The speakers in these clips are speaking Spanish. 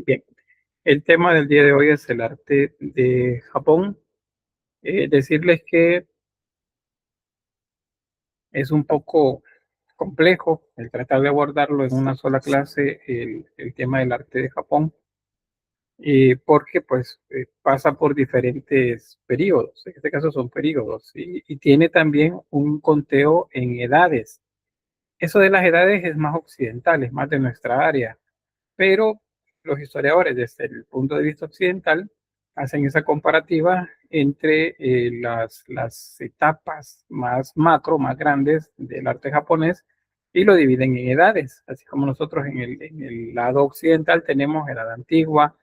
Bien, el tema del día de hoy es el arte de Japón. Decirles que es un poco complejo el tratar de abordarlo en una sola clase, el tema del arte de Japón, porque pues pasa por diferentes periodos. En este caso son periodos y tiene también un conteo en edades. Eso de las edades es más occidental, es más de nuestra área. Pero los historiadores, desde el punto de vista occidental, hacen esa comparativa entre las etapas más macro, más grandes del arte japonés y lo dividen en edades, así como nosotros en el lado occidental tenemos edad antigua,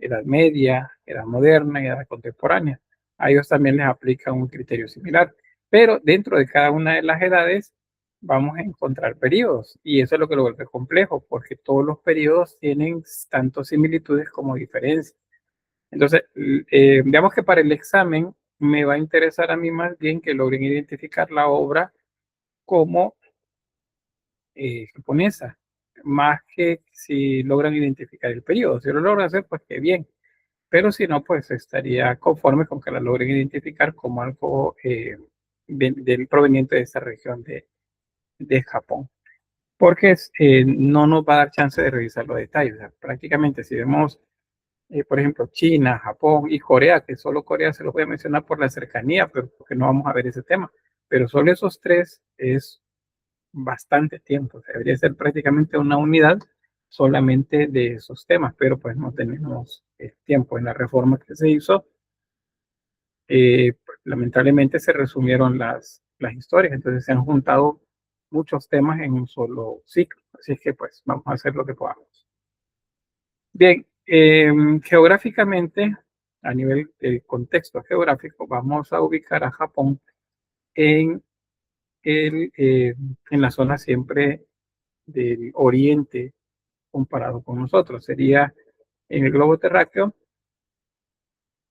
edad media, edad moderna y edad contemporánea. A ellos también les aplica un criterio similar, pero dentro de cada una de las edades vamos a encontrar periodos y eso es lo que lo vuelve complejo porque todos los periodos tienen tanto similitudes como diferencias. Entonces, digamos que para el examen me va a interesar a mí más bien que logren identificar la obra como japonesa, más que si logran identificar el periodo. Si lo logran hacer, pues qué bien, pero si no, pues estaría conforme con que la logren identificar como algo proveniente de esta región de Japón. Porque no nos va a dar chance de revisar los detalles. O sea, prácticamente si vemos, por ejemplo, China, Japón y Corea, que solo Corea se los voy a mencionar por la cercanía, pero porque no vamos a ver ese tema. Pero solo esos tres es bastante tiempo. O sea, debería ser prácticamente una unidad solamente de esos temas, pero pues no tenemos tiempo. En la reforma que se hizo, pues, lamentablemente se resumieron las historias, entonces se han juntado muchos temas en un solo ciclo. Así es que pues vamos a hacer lo que podamos. Bien, geográficamente, a nivel del contexto geográfico, vamos a ubicar a Japón en, en la zona siempre del oriente comparado con nosotros. Sería en el globo terráqueo,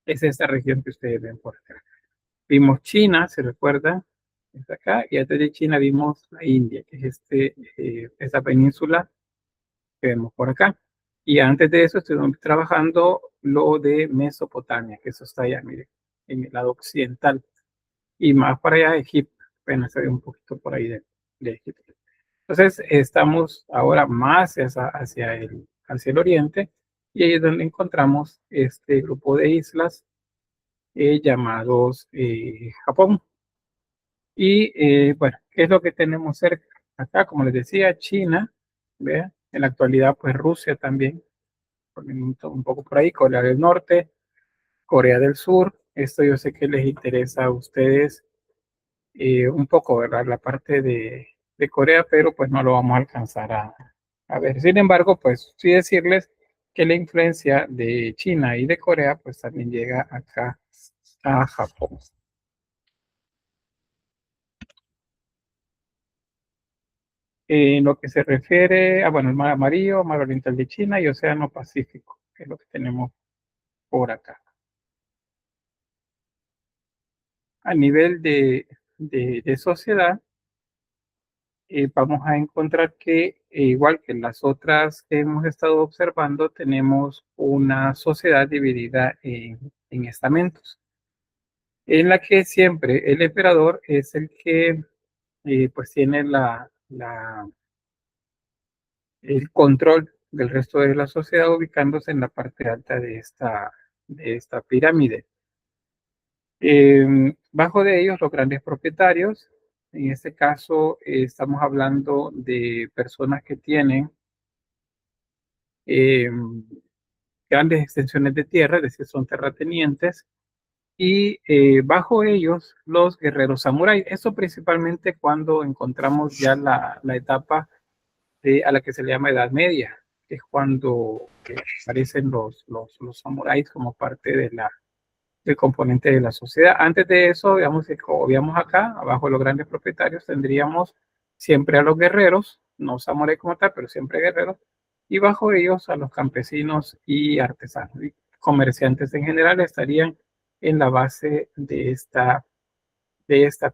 es esta región que ustedes ven por acá. Vimos China, se recuerda, es acá, y antes de China vimos la India, que es esta península que vemos por acá. Y antes de eso estuvimos trabajando lo de Mesopotamia, que eso está allá, mire, en el lado occidental. Y más para allá, Egipto, apenas se ve un poquito por ahí de Egipto. Entonces, estamos ahora más hacia el oriente, y ahí es donde encontramos este grupo de islas llamados Japón. Y bueno, ¿qué es lo que tenemos cerca? Acá, como les decía, China, ¿ve? En la actualidad, pues Rusia también, un poco por ahí, Corea del Norte, Corea del Sur. Esto yo sé que les interesa a ustedes un poco, ¿verdad? La parte de Corea, pero pues no lo vamos a alcanzar a ver. Sin embargo, pues sí decirles que la influencia de China y de Corea, pues también llega acá a Japón. En lo que se refiere a, bueno, el mar amarillo, mar oriental de China y océano Pacífico, que es lo que tenemos por acá. A nivel de sociedad, vamos a encontrar que, igual que las otras que hemos estado observando, tenemos una sociedad dividida en estamentos, en la que siempre el emperador es el que pues tiene el control del resto de la sociedad, ubicándose en la parte alta de esta pirámide. Bajo de ellos, los grandes propietarios, en este caso estamos hablando de personas que tienen eh, grandes extensiones de tierra, es decir, son terratenientes, y bajo ellos los guerreros samuráis. Eso principalmente cuando encontramos ya la etapa a la que se le llama Edad Media, que es cuando aparecen los samuráis como parte del componente de la sociedad. Antes de eso, digamos que como veíamos acá, abajo de los grandes propietarios, tendríamos siempre a los guerreros, no samuráis como tal, pero siempre guerreros, y bajo ellos a los campesinos y artesanos. Y comerciantes en general estarían en la base de esta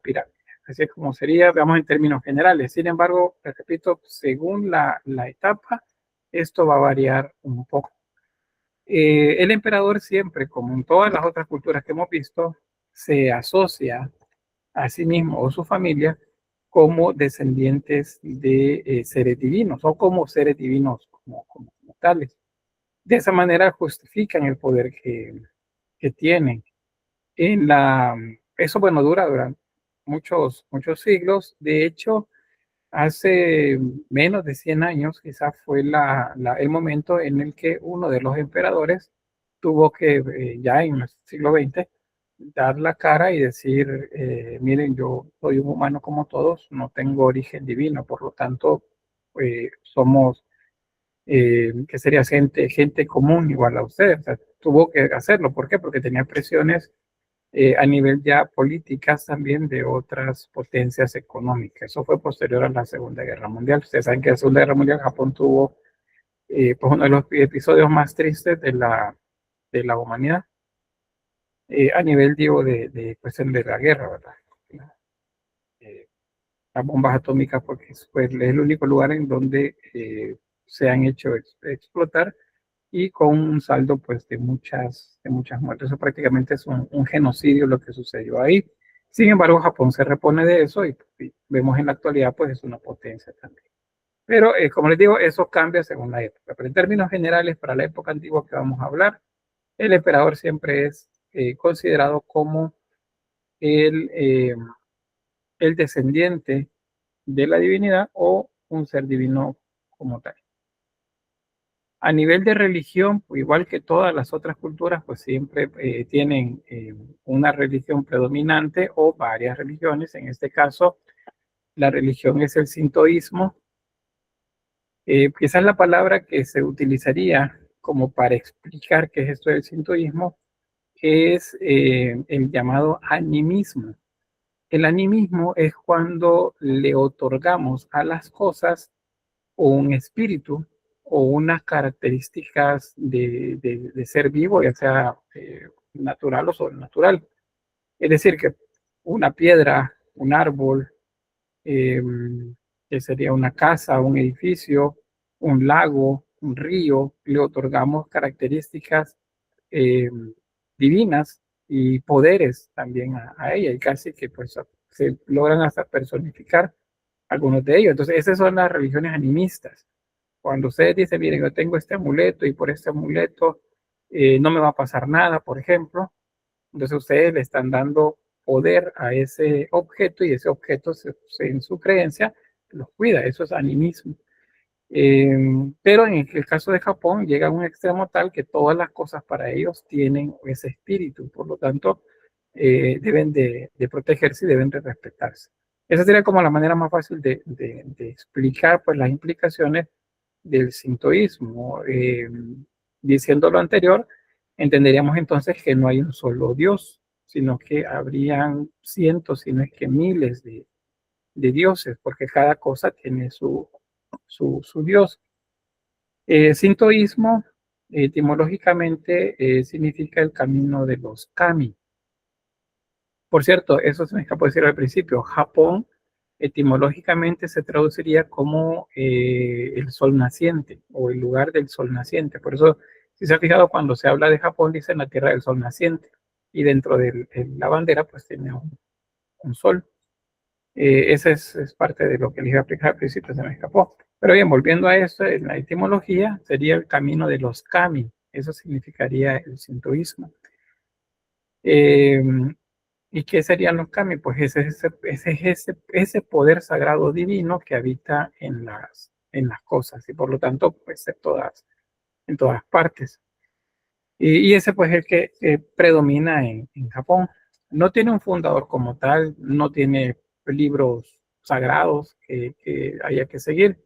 pirámide. Así es como sería, veamos en términos generales. Sin embargo, les repito, según la etapa, esto va a variar un poco. El emperador siempre, como en todas las otras culturas que hemos visto, se asocia a sí mismo o su familia como descendientes de seres divinos o como seres divinos como tales. De esa manera justifican el poder que tienen. Eso, bueno, dura durante muchos siglos. De hecho, hace menos de 100 años, quizás fue el momento en el que uno de los emperadores tuvo que, ya en el siglo XX, dar la cara y decir, miren, yo soy un humano como todos, no tengo origen divino, por lo tanto, somos, que sería gente común igual a ustedes. O sea, tuvo que hacerlo. ¿Por qué? Porque tenía presiones a nivel ya políticas también de otras potencias económicas. Eso fue posterior a la Segunda Guerra Mundial. Ustedes saben que en la Segunda Guerra Mundial Japón tuvo pues uno de los episodios más tristes de la humanidad, a nivel, digo, de cuestión de la guerra, ¿verdad? Eh, las bombas atómicas, porque fue el único lugar en donde se han hecho explotar y con un saldo pues de muchas muertes. Eso prácticamente es un genocidio lo que sucedió ahí. Sin embargo, Japón se repone de eso y vemos en la actualidad pues es una potencia también. Pero como les digo, eso cambia según la época. Pero en términos generales, para la época antigua que vamos a hablar, el emperador siempre es considerado como el, eh, el descendiente de la divinidad o un ser divino como tal. A nivel de religión, pues, igual que todas las otras culturas, pues siempre tienen una religión predominante o varias religiones. En este caso, la religión es el sintoísmo. Quizás la palabra que se utilizaría como para explicar qué es esto del sintoísmo es el llamado animismo. El animismo es cuando le otorgamos a las cosas o un espíritu o unas características de ser vivo, ya sea natural o sobrenatural. Es decir, que una piedra, un árbol, eh, que sería una casa, un edificio, un lago, un río, le otorgamos características eh, divinas y poderes también a ella, y casi que pues se logran hasta personificar algunos de ellos. Entonces, esas son las religiones animistas. Cuando ustedes dicen, miren, yo tengo este amuleto y por este amuleto no me va a pasar nada, por ejemplo, entonces ustedes le están dando poder a ese objeto y ese objeto en su creencia los cuida. Eso es animismo. Pero en el caso de Japón llega a un extremo tal que todas las cosas para ellos tienen ese espíritu, por lo tanto deben de protegerse y deben de respetarse. Esa sería como la manera más fácil de explicar pues, las implicaciones del sintoísmo. Diciendo lo anterior, entenderíamos entonces que no hay un solo Dios, sino que habrían cientos, si no es que miles de dioses, porque cada cosa tiene su Dios. Sintoísmo, etimológicamente, significa el camino de los kami. Por cierto, eso se me escapó decir al principio. Japón, etimológicamente, se traduciría como el sol naciente o el lugar del sol naciente. Por eso, si se ha fijado, cuando se habla de Japón, dicen la tierra del sol naciente. Y dentro de la bandera, pues tiene un sol. Esa es parte de lo que les iba a explicar al principio, se me escapó. Pero bien, volviendo a esto, en la etimología sería el camino de los kami. Eso significaría el sintoísmo. Eh, ¿Y qué serían los kami? Pues ese poder sagrado divino que habita en las cosas y por lo tanto, pues en todas partes. Y ese pues es el que predomina en Japón. No tiene un fundador como tal, no tiene libros sagrados que haya que seguir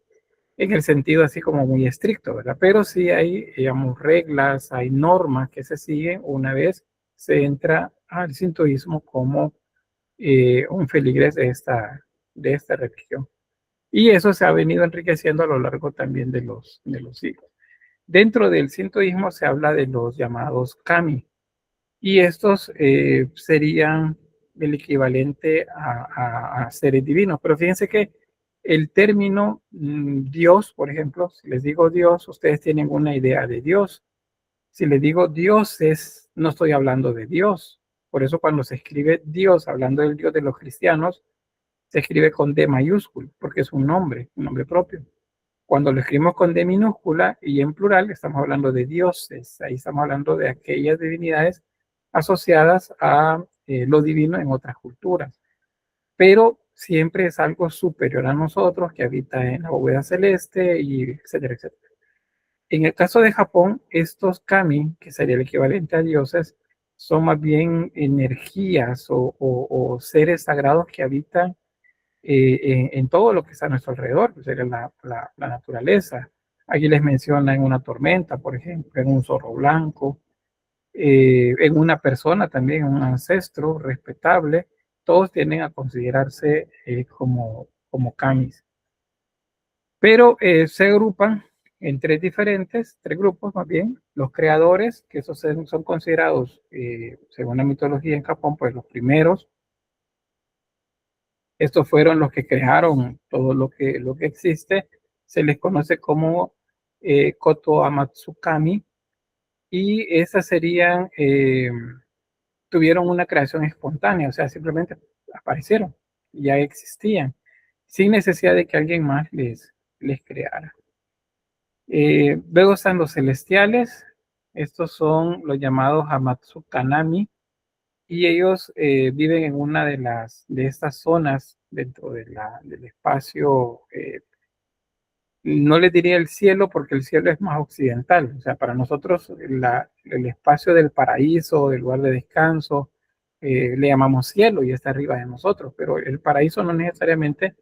en el sentido así como muy estricto, ¿verdad? Pero sí hay, digamos, reglas, hay normas que se siguen una vez se entra al sintoísmo como un feligres de esta religión. Y eso se ha venido enriqueciendo a lo largo también de los siglos. Dentro del sintoísmo se habla de los llamados kami, y estos serían el equivalente a seres divinos. Pero fíjense que el término Dios, por ejemplo, si les digo Dios, ustedes tienen una idea de Dios. Si le digo dioses, no estoy hablando de Dios. Por eso cuando se escribe Dios, hablando del Dios de los cristianos, se escribe con D mayúscula, porque es un nombre propio. Cuando lo escribimos con D minúscula y en plural, estamos hablando de dioses. Ahí estamos hablando de aquellas divinidades asociadas a lo divino en otras culturas. Pero siempre es algo superior a nosotros, que habita en la bóveda celeste, y etcétera, etcétera. En el caso de Japón, estos kami, que sería el equivalente a dioses, son más bien energías o seres sagrados que habitan en todo lo que está a nuestro alrededor, que sería la naturaleza. Aquí les menciona en una tormenta, por ejemplo, en un zorro blanco, en una persona también, un ancestro respetable. Todos tienden a considerarse como kamis. Pero se agrupan en tres grupos más bien. Los creadores, que esos son considerados, según la mitología en Japón, pues los primeros. Estos fueron los que crearon todo lo que existe. Se les conoce como Koto Amatsukami, y esas serían, tuvieron una creación espontánea, o sea, simplemente aparecieron, ya existían, sin necesidad de que alguien más les creara. Luego están los celestiales. Estos son los llamados Hamatsukanami, y ellos viven en una de estas zonas dentro del espacio. No les diría el cielo, porque el cielo es más occidental. O sea, para nosotros el espacio del paraíso, del lugar de descanso, le llamamos cielo y está arriba de nosotros, pero el paraíso no necesariamente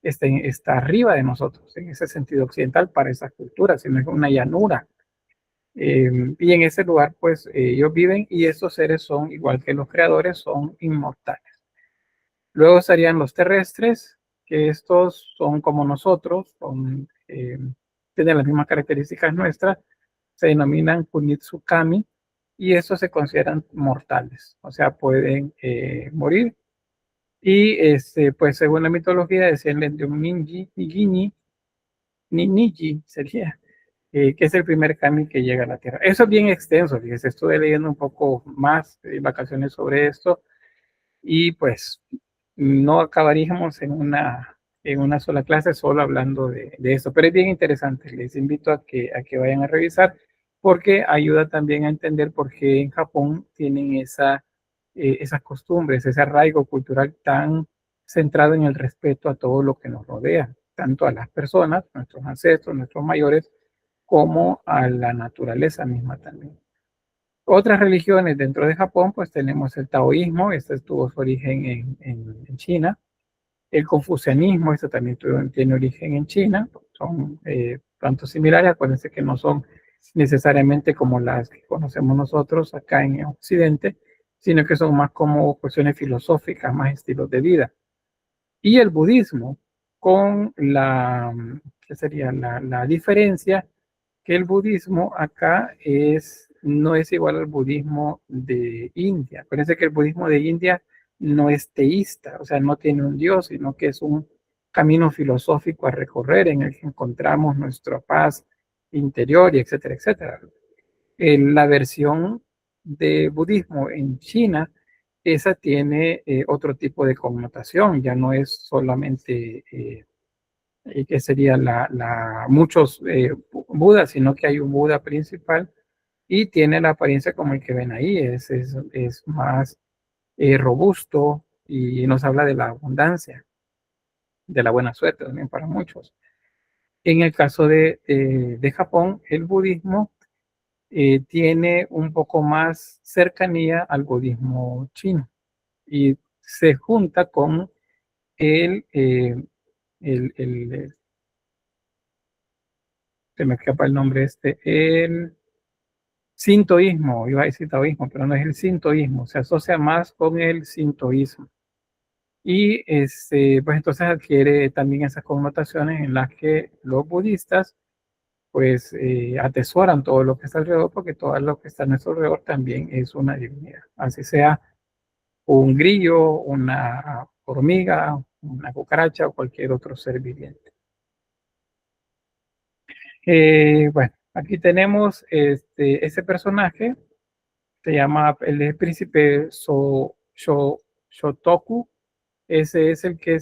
está arriba de nosotros en ese sentido occidental para esas culturas, sino es una llanura. Y en ese lugar, pues ellos viven, y estos seres son, igual que los creadores, son inmortales. Luego estarían los terrestres, que estos son como nosotros, tienen las mismas características nuestras, se denominan Kunitsukami, y estos se consideran mortales, o sea, pueden morir. Y pues según la mitología, descienden de un Niji sería, que es el primer kami que llega a la Tierra. Eso es bien extenso, fíjese, estuve leyendo un poco más en vacaciones sobre esto, y pues no acabaríamos en una sola clase solo hablando de eso, pero es bien interesante. Les invito a que vayan a revisar, porque ayuda también a entender por qué en Japón tienen esas costumbres, ese arraigo cultural tan centrado en el respeto a todo lo que nos rodea, tanto a las personas, nuestros ancestros, nuestros mayores, como a la naturaleza misma también. Otras religiones dentro de Japón, pues tenemos el taoísmo. Este tuvo su origen en China. El confucianismo, este también tiene origen en China. Son tanto similares. Acuérdense que no son necesariamente como las que conocemos nosotros acá en Occidente, sino que son más como cuestiones filosóficas, más estilos de vida. Y el budismo, con ¿qué sería la diferencia? Que el budismo acá no es igual al budismo de India. Parece que el budismo de India no es teísta, o sea, no tiene un dios, sino que es un camino filosófico a recorrer en el que encontramos nuestra paz interior, y etcétera, etcétera. La versión de budismo en China, esa tiene otro tipo de connotación, ya no es solamente que sería muchos Budas, sino que hay un Buda principal, y tiene la apariencia como el que ven ahí. Es más robusto, y nos habla de la abundancia, de la buena suerte también para muchos. En el caso de Japón, el budismo tiene un poco más cercanía al budismo chino, y se junta con el se me escapa el nombre el sintoísmo. Iba a decir taoísmo, pero no es el sintoísmo, se asocia más con el sintoísmo. Y pues entonces adquiere también esas connotaciones en las que los budistas pues atesoran todo lo que está alrededor, porque todo lo que está a nuestro alrededor también es una divinidad, así sea un grillo, una hormiga, una cucaracha o cualquier otro ser viviente. Bueno, Aquí tenemos ese personaje, se llama el príncipe Shotoku. Ese es el que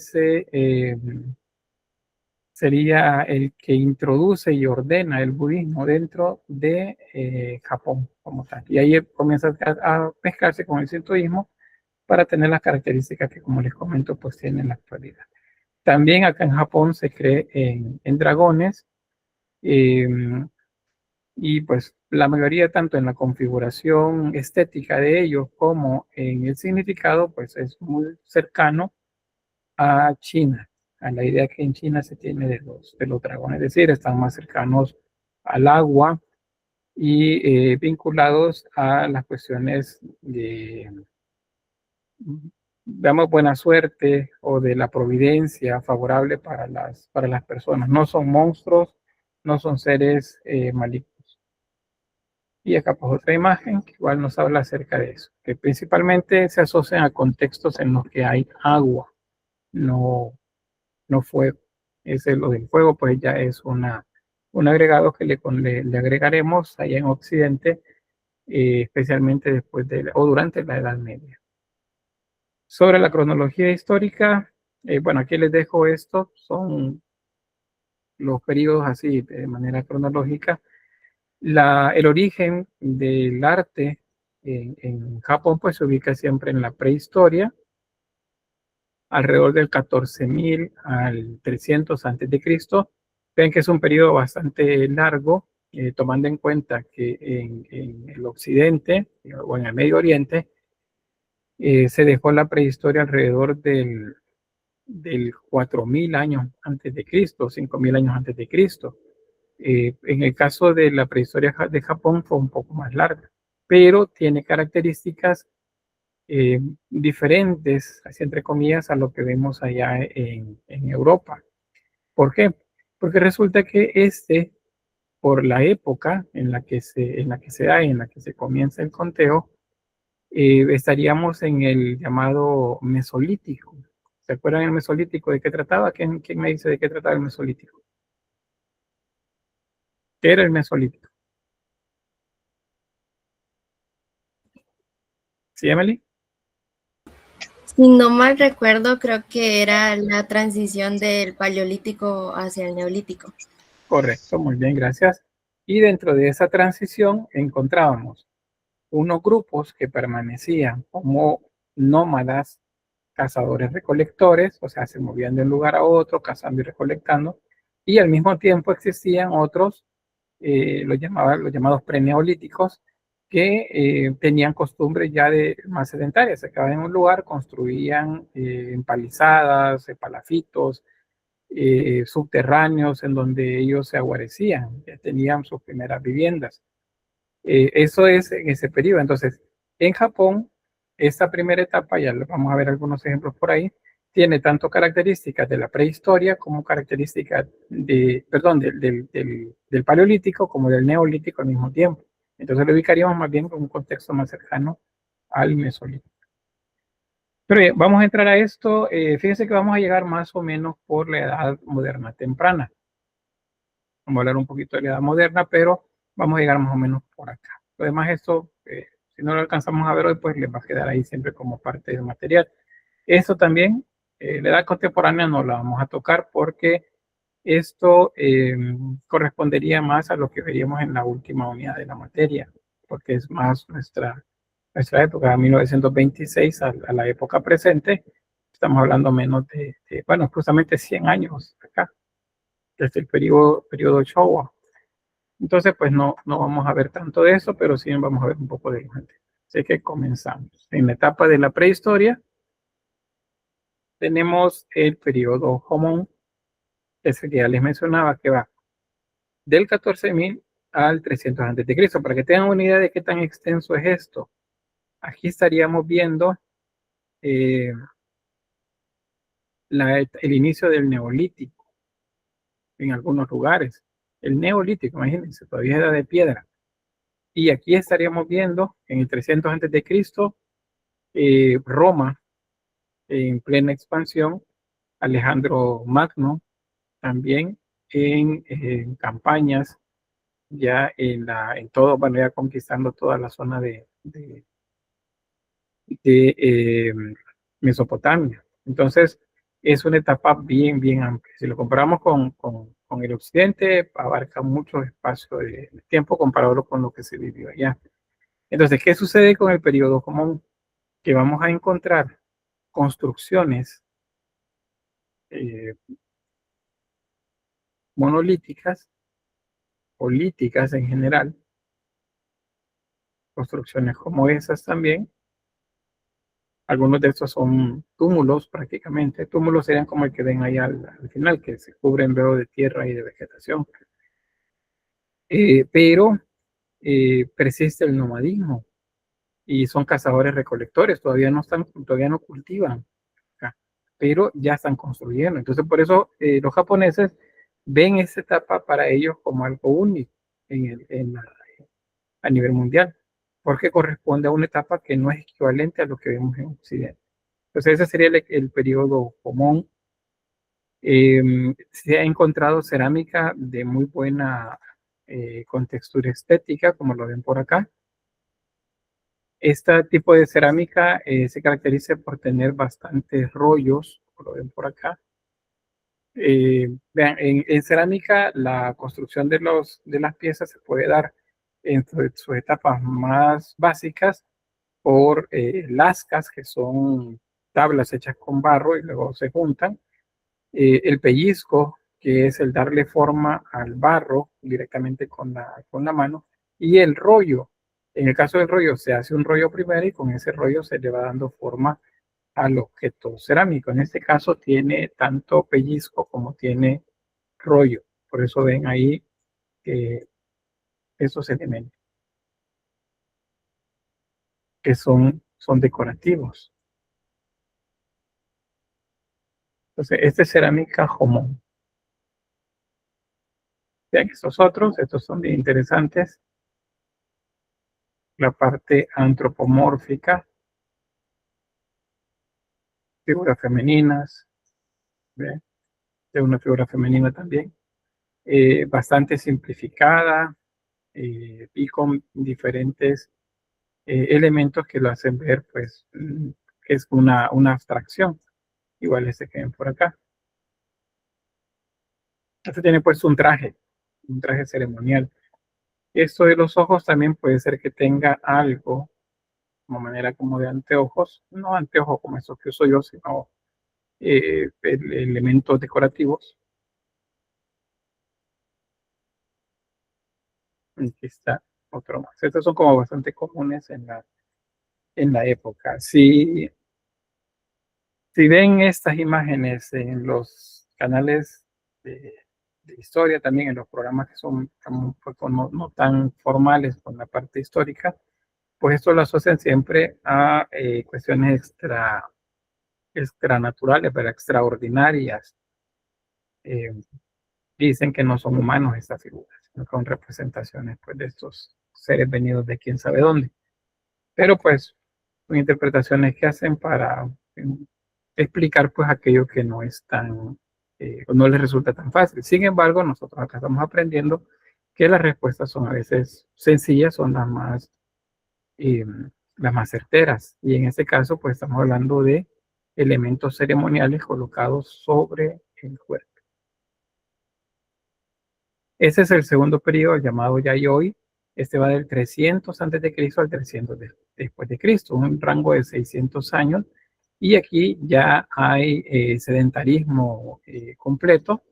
sería el que introduce y ordena el budismo dentro de Japón como tal. Y ahí comienza a mezclarse con el sintoísmo para tener las características que, como les comento, pues tiene en la actualidad. También acá en Japón se cree en dragones, eh, y pues la mayoría, tanto en la configuración estética de ellos como en el significado, pues es muy cercano a China, a la idea que en China se tiene de los dragones, es decir, están más cercanos al agua y vinculados a las cuestiones de, digamos, buena suerte o de la providencia favorable para las personas. No son monstruos, no son seres malignos. Y acá pues otra imagen que igual nos habla acerca de eso, que principalmente se asocian a contextos en los que hay agua, no, no fuego. Ese lo del fuego pues ya es un agregado que le agregaremos allá en Occidente, especialmente después o durante la Edad Media. Sobre la cronología histórica, bueno, aquí les dejo esto, son los periodos así de manera cronológica. El origen del arte en Japón pues se ubica siempre en la prehistoria, alrededor del 14.000 al 300 antes de Cristo. Ven que es un periodo bastante largo, tomando en cuenta que en el occidente o en el Medio Oriente se dejó la prehistoria alrededor del 4.000 años antes de Cristo, 5.000 años antes de Cristo. En el caso de la prehistoria de Japón fue un poco más larga, pero tiene características diferentes, así entre comillas, a lo que vemos allá en Europa. ¿Por qué? Porque resulta que por la época en la que se da, en la que se comienza el conteo, estaríamos en el llamado Mesolítico. ¿Se acuerdan el Mesolítico de qué trataba? ¿Quién me dice de qué trataba el Mesolítico? ¿Qué era el Mesolítico? ¿Sí, Emily? Si no mal recuerdo, creo que era la transición del paleolítico hacia el neolítico. Correcto, muy bien, gracias. Y dentro de esa transición encontrábamos unos grupos que permanecían como nómadas, cazadores recolectores, o sea, se movían de un lugar a otro cazando y recolectando, y al mismo tiempo existían otros, los llamados preneolíticos, que tenían costumbres ya de más sedentarias, se quedaban en un lugar, construían empalizadas, palafitos, subterráneos en donde ellos se aguarecían, ya tenían sus primeras viviendas. Eso es en ese periodo. Entonces, en Japón, esta primera etapa, ya vamos a ver algunos ejemplos por ahí, tiene tanto características de la prehistoria como características del paleolítico como del neolítico al mismo tiempo. Entonces lo ubicaríamos más bien con un contexto más cercano al mesolítico. Pero bien, vamos a entrar a esto. Fíjense que vamos a llegar más o menos por la edad moderna temprana. Vamos a hablar un poquito de la edad moderna, pero vamos a llegar más o menos por acá. Además, esto, si no lo alcanzamos a ver hoy, pues les va a quedar ahí siempre como parte del material. Esto también, la edad contemporánea no la vamos a tocar porque esto correspondería más a lo que veríamos en la última unidad de la materia, porque es más nuestra época, 1926 a la época presente. Estamos hablando menos bueno, justamente 100 años acá, desde el periodo Showa. Entonces, pues no vamos a ver tanto de eso, pero sí vamos a ver un poco de lo anterior. Así que comenzamos. En la etapa de la prehistoria tenemos el periodo Homón, ese que ya les mencionaba, que va del 14.000 al 300 antes de Cristo. Para que tengan una idea de qué tan extenso es esto, aquí estaríamos viendo eh, el inicio del Neolítico en algunos lugares. El Neolítico, imagínense, todavía era de piedra. Y aquí estaríamos viendo en el 300 antes de Cristo Roma en plena expansión, Alejandro Magno también en campañas ya en todo, bueno, ya conquistando toda la zona de Mesopotamia. Entonces, es una etapa bien, bien amplia. Si lo comparamos con el occidente, abarca mucho espacio de tiempo comparado con lo que se vivió allá. Entonces, ¿qué sucede con el periodo común? Que vamos a encontrar construcciones eh, monolíticas, políticas en general, construcciones como esas también. Algunos de estos son túmulos prácticamente. Túmulos serían como el que ven ahí al final, que se cubren luego de tierra y de vegetación. Pero persiste el nomadismo y son cazadores recolectores, todavía no cultivan acá, pero ya están construyendo. Entonces, por eso los japoneses ven esta etapa para ellos como algo único a nivel mundial, porque corresponde a una etapa que no es equivalente a lo que vemos en Occidente. Entonces, ese sería el periodo común. Se ha encontrado cerámica de muy buena contextura estética, como lo ven por acá. Este tipo de cerámica se caracteriza por tener bastantes rollos, como lo ven por acá. Vean, en cerámica la construcción de las piezas se puede dar en sus etapas más básicas por lascas, que son tablas hechas con barro y luego se juntan. El pellizco, que es el darle forma al barro directamente con la mano, y el rollo. En el caso del rollo, se hace un rollo primero y con ese rollo se le va dando forma al objeto cerámico. En este caso tiene tanto pellizco como tiene rollo. Por eso ven ahí esos elementos que son decorativos. Entonces, este es cerámica Jomón. Vean estos otros, estos son bien interesantes. La parte antropomórfica, figuras femeninas, ¿ve? De una figura femenina también, bastante simplificada y con diferentes elementos que lo hacen ver, pues, que es una abstracción, igual este que ven por acá. Este tiene pues un traje ceremonial. Esto de los ojos también puede ser que tenga algo, como manera como de anteojos, no anteojos como esos que uso yo, sino elementos decorativos. Aquí está otro más. Estos son como bastante comunes en la época. Si ven estas imágenes en los canales de historia, también en los programas que son un poco no tan formales con la parte histórica, pues esto lo asocian siempre a cuestiones extranaturales, pero extraordinarias. Eh, Dicen que no son humanos estas figuras, sino que son representaciones pues, de estos seres venidos de quién sabe dónde. Pero pues son interpretaciones que hacen para explicar pues aquello que no es tan, no les resulta tan fácil. Sin embargo, nosotros acá estamos aprendiendo que las respuestas son a veces sencillas, son eh, las más certeras. Y en este caso, pues estamos hablando de elementos ceremoniales colocados sobre el cuerpo. Ese es el segundo periodo llamado Yayoi. Este va del 300 antes de Cristo al 300 después de Cristo, un rango de 600 años. Y aquí ya hay sedentarismo completo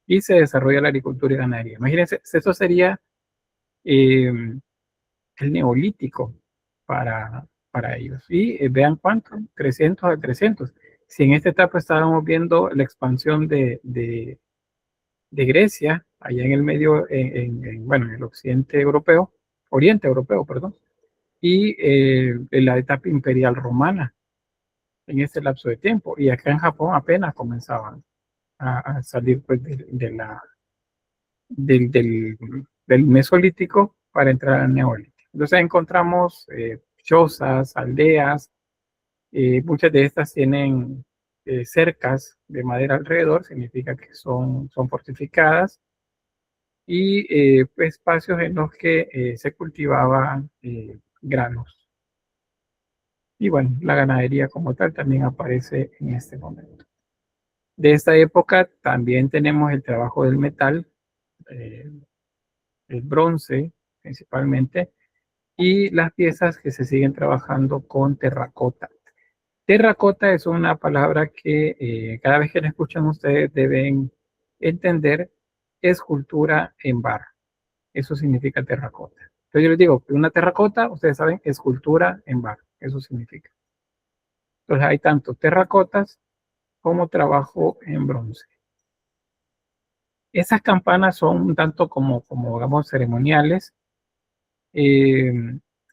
y se desarrolla la agricultura y ganadería. Imagínense, esto sería eh, el neolítico para ellos. Y vean cuánto, 300 a 300. Si en esta etapa estábamos viendo la expansión de Grecia, allá en el medio, bueno, en el occidente europeo, oriente europeo, perdón, y en la etapa imperial romana en ese lapso de tiempo. Y acá en Japón apenas comenzaban a salir pues, del Mesolítico para entrar al Neolítico. Entonces encontramos chozas, aldeas, muchas de estas tienen cercas de madera alrededor, significa que son fortificadas. y espacios en los que se cultivaban granos. Y bueno, la ganadería como tal también aparece en este momento. De esta época también tenemos el trabajo del metal, eh, el bronce principalmente, y las piezas que se siguen trabajando con terracota. Terracota es una palabra que cada vez que la escuchan ustedes deben entender, escultura en barro. Eso significa terracota. Entonces yo les digo que una terracota, ustedes saben, escultura en barro. Eso significa. Entonces hay tanto terracotas como trabajo en bronce. Esas campanas son un tanto como digamos, ceremoniales. eh,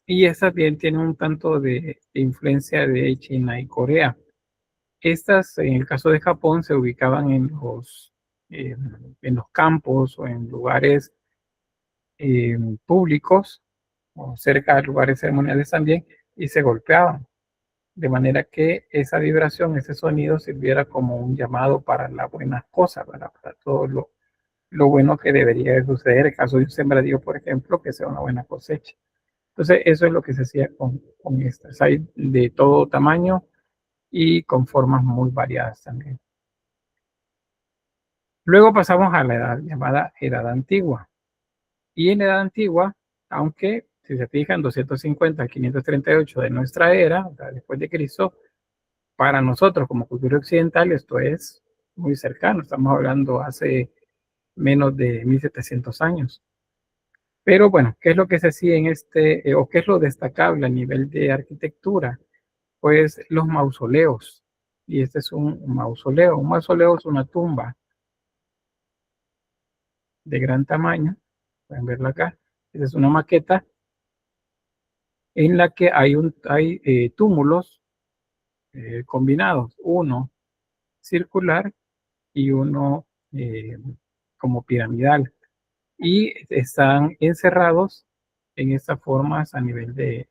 y esas bien tienen un tanto de influencia de China y Corea. Estas, en el caso de Japón, se ubicaban eh, en los campos o en lugares públicos o cerca de lugares ceremoniales también y se golpeaban. De manera que esa vibración, ese sonido sirviera como un llamado para las buenas cosas, para todo lo bueno que debería de suceder. En el caso de un sembradío, por ejemplo, que sea una buena cosecha. Entonces, eso es lo que se hacía con estas. Hay de todo tamaño y con formas muy variadas también. Luego pasamos a la edad llamada Edad Antigua. Y en la Edad Antigua, aunque si se fijan, 250 al 538 de nuestra era, o sea, después de Cristo, para nosotros como cultura occidental esto es muy cercano. Estamos hablando hace menos de 1700 años. Pero bueno, ¿qué es lo que se hacía en o qué es lo destacable a nivel de arquitectura? Pues los mausoleos. Y este es un mausoleo. Un mausoleo es una tumba de gran tamaño. Pueden verlo acá. Esta es una maqueta en la que hay túmulos combinados. Uno circular y uno como piramidal. Y están encerrados en estas formas a nivel de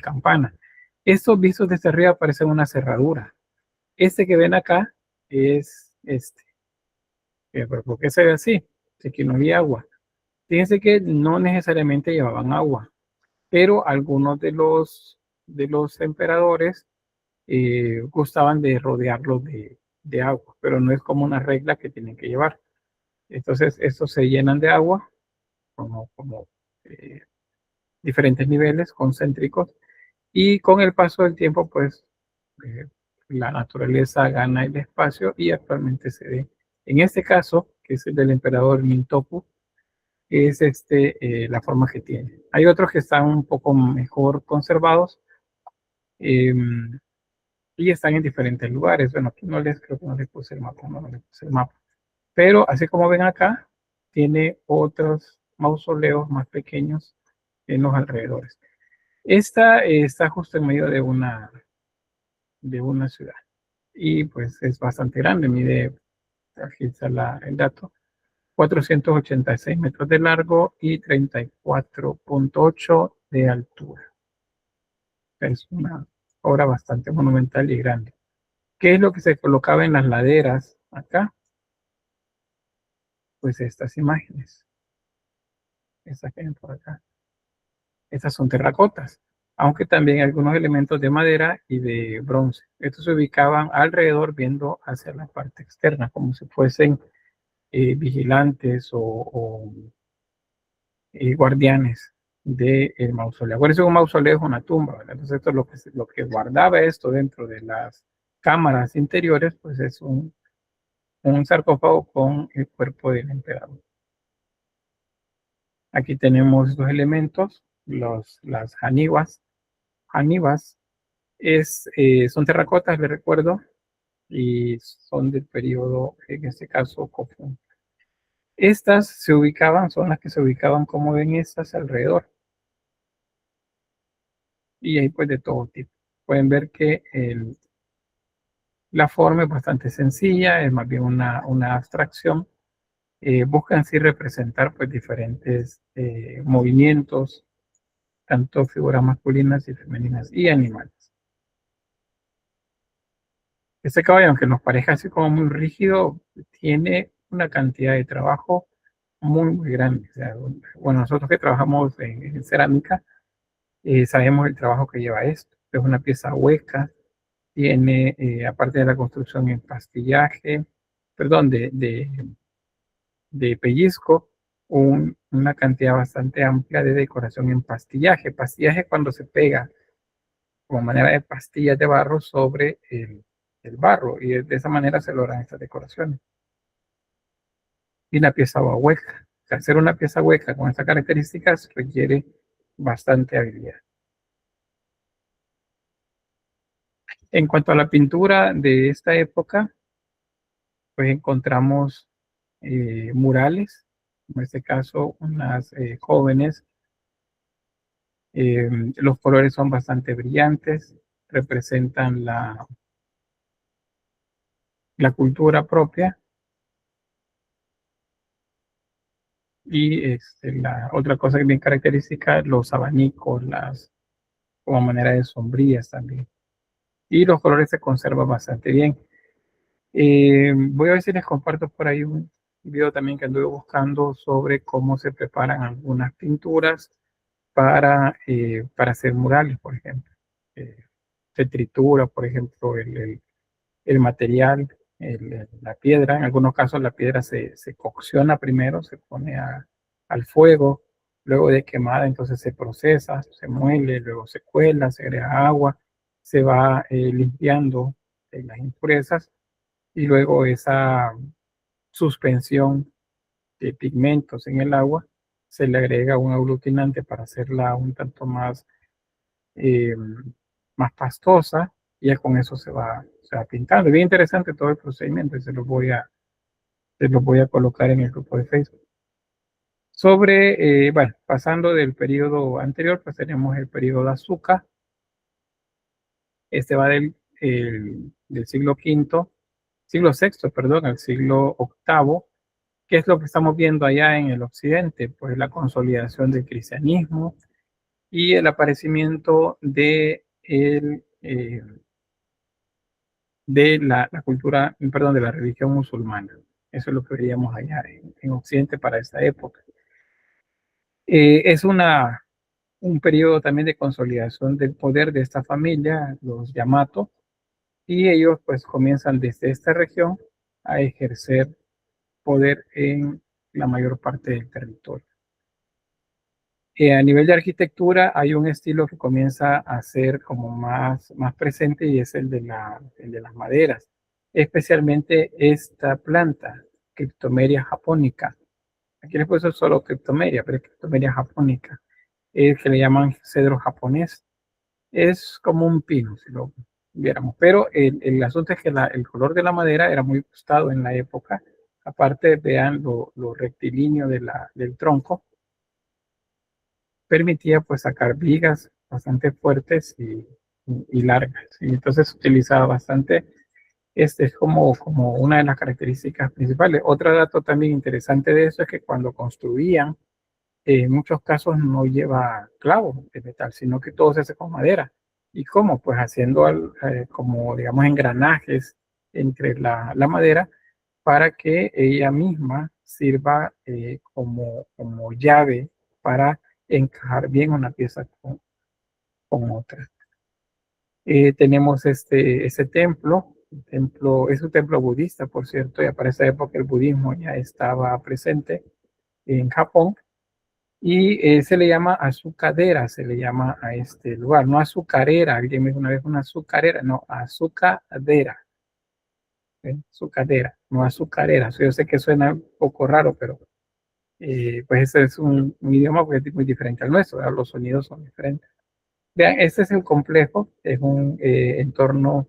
campana. Estos vistos desde arriba parecen una cerradura. Este que ven acá es este. ¿Pero por qué se ve así? Es que no había agua. Fíjense que no necesariamente llevaban agua, pero algunos de los emperadores gustaban de rodearlos de agua, pero no es como una regla que tienen que llevar. Entonces, estos se llenan de agua como eh, diferentes niveles concéntricos y con el paso del tiempo, pues eh, la naturaleza gana el espacio y actualmente se ve. En este caso, que es el del emperador Mintoku, es la forma que tiene. Hay otros que están un poco mejor conservados eh, y están en diferentes lugares. Bueno, aquí creo que no les puse el mapa, no les puse el mapa. Pero así como ven acá, tiene otros mausoleos más pequeños en los alrededores. Esta está justo en medio de una ciudad y pues es bastante grande, mide, aquí está el dato, 486 metros de largo y 34.8 de altura. Es una obra bastante monumental y grande. ¿Qué es lo que se colocaba en las laderas acá? Pues estas imágenes, estas que ven por acá. Estas son terracotas, aunque también hay algunos elementos de madera y de bronce. Estos se ubicaban alrededor viendo hacia la parte externa, como si fuesen vigilantes o guardianes del mausoleo. Por eso un mausoleo es una tumba, ¿verdad? Entonces esto es lo que guardaba esto dentro de las cámaras interiores, pues es un sarcófago con el cuerpo del emperador. Aquí tenemos dos elementos, las janivas. Janivas son terracotas, les recuerdo, y son del periodo, en este caso, Kofun. Estas son las que se ubicaban, como ven, estas alrededor. Y hay pues de todo tipo. Pueden ver que la forma es bastante sencilla, es más bien una abstracción. Buscan sí representar pues diferentes movimientos, tanto figuras masculinas y femeninas y animales. Este caballo, aunque nos parezca así como muy rígido, tiene una cantidad de trabajo muy, muy grande. O sea, bueno, nosotros que trabajamos en cerámica, sabemos el trabajo que lleva esto. Es una pieza hueca, tiene, aparte de la construcción en pastillaje, perdón, de pellizco, una cantidad bastante amplia de decoración en pastillaje. Pastillaje cuando se pega como manera de pastillas de barro sobre el barro, y de esa manera se logran estas decoraciones. Y la pieza va hueca. O sea, hacer una pieza hueca con estas características requiere bastante habilidad. En cuanto a la pintura de esta época, pues encontramos murales, en este caso unas jóvenes. Los colores son bastante brillantes, representan la cultura propia. Y la otra cosa que es bien característica, los abanicos, como manera de sombrías también. Y los colores se conservan bastante bien. Voy a ver si les comparto por ahí un video también que anduve buscando sobre cómo se preparan algunas pinturas para hacer murales, por ejemplo. Se tritura, por ejemplo, el material, la piedra. En algunos casos la piedra se cocciona primero, se pone al fuego, luego de quemada entonces se procesa, se muele, luego se cuela, se agrega agua, se va limpiando las impurezas, y luego esa suspensión de pigmentos en el agua se le agrega un aglutinante para hacerla un tanto eh, más pastosa, y ya con eso se va pintando. Es bien interesante todo el procedimiento, y se los voy a colocar en el grupo de Facebook. Bueno, pasando del periodo anterior, pues tenemos el periodo de azúcar. Este va del siglo sexto, perdón, al siglo octavo. ¿Qué es lo que estamos viendo allá en el occidente? Pues la consolidación del cristianismo y el aparecimiento de la cultura, perdón, de la religión musulmana. Eso es lo que veíamos allá en Occidente para esta época. Es un periodo también de consolidación del poder de esta familia, los Yamato, y ellos pues comienzan desde esta región a ejercer poder en la mayor parte del territorio. A nivel de arquitectura hay un estilo que comienza a ser como más presente, y es el de las maderas, especialmente esta planta, Cryptomeria japonica. Aquí les puse solo Cryptomeria, pero es Cryptomeria japonica, es que le llaman cedro japonés. Es como un pino, si lo viéramos, pero el asunto es que el color de la madera era muy gustado en la época. Aparte, vean lo rectilíneo del tronco, permitía pues sacar vigas bastante fuertes y largas. Y entonces se utilizaba bastante. Este es como una de las características principales. Otro dato también interesante de eso es que cuando construían, en muchos casos no lleva clavos de metal, sino que todo se hace con madera. ¿Y cómo? Pues haciendo como, digamos, engranajes entre la madera, para que ella misma sirva como llave para encajar bien una pieza con otra. Tenemos este templo. El templo es un templo budista, por cierto, y para esa época el budismo ya estaba presente en Japón. Y se le llama azucadera, se le llama a este lugar, no azucarera. Alguien me dijo una vez una azucarera, no, azucadera. Azucadera, no azucarera. Yo sé que suena un poco raro, pero pues ese es un idioma que es muy diferente al nuestro, ¿verdad? Los sonidos son diferentes. Vean, este es el complejo, es un entorno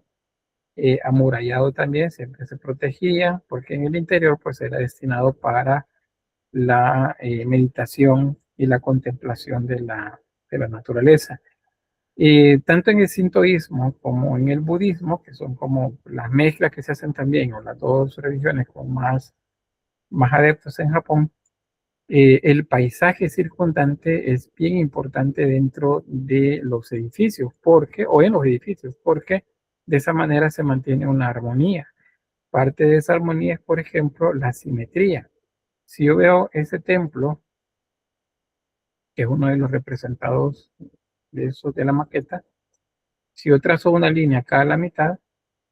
amurallado también, siempre se protegía, porque en el interior pues era destinado para la meditación y la contemplación de la naturaleza. Tanto en el sintoísmo como en el budismo, que son como las mezclas que se hacen también, o las dos religiones con más adeptos en Japón, el paisaje circundante es bien importante dentro de los edificios, o en los edificios, porque de esa manera se mantiene una armonía. Parte de esa armonía es, por ejemplo, la simetría. Si yo veo ese templo, que es uno de los representados de esos de la maqueta, si yo trazo una línea acá a la mitad,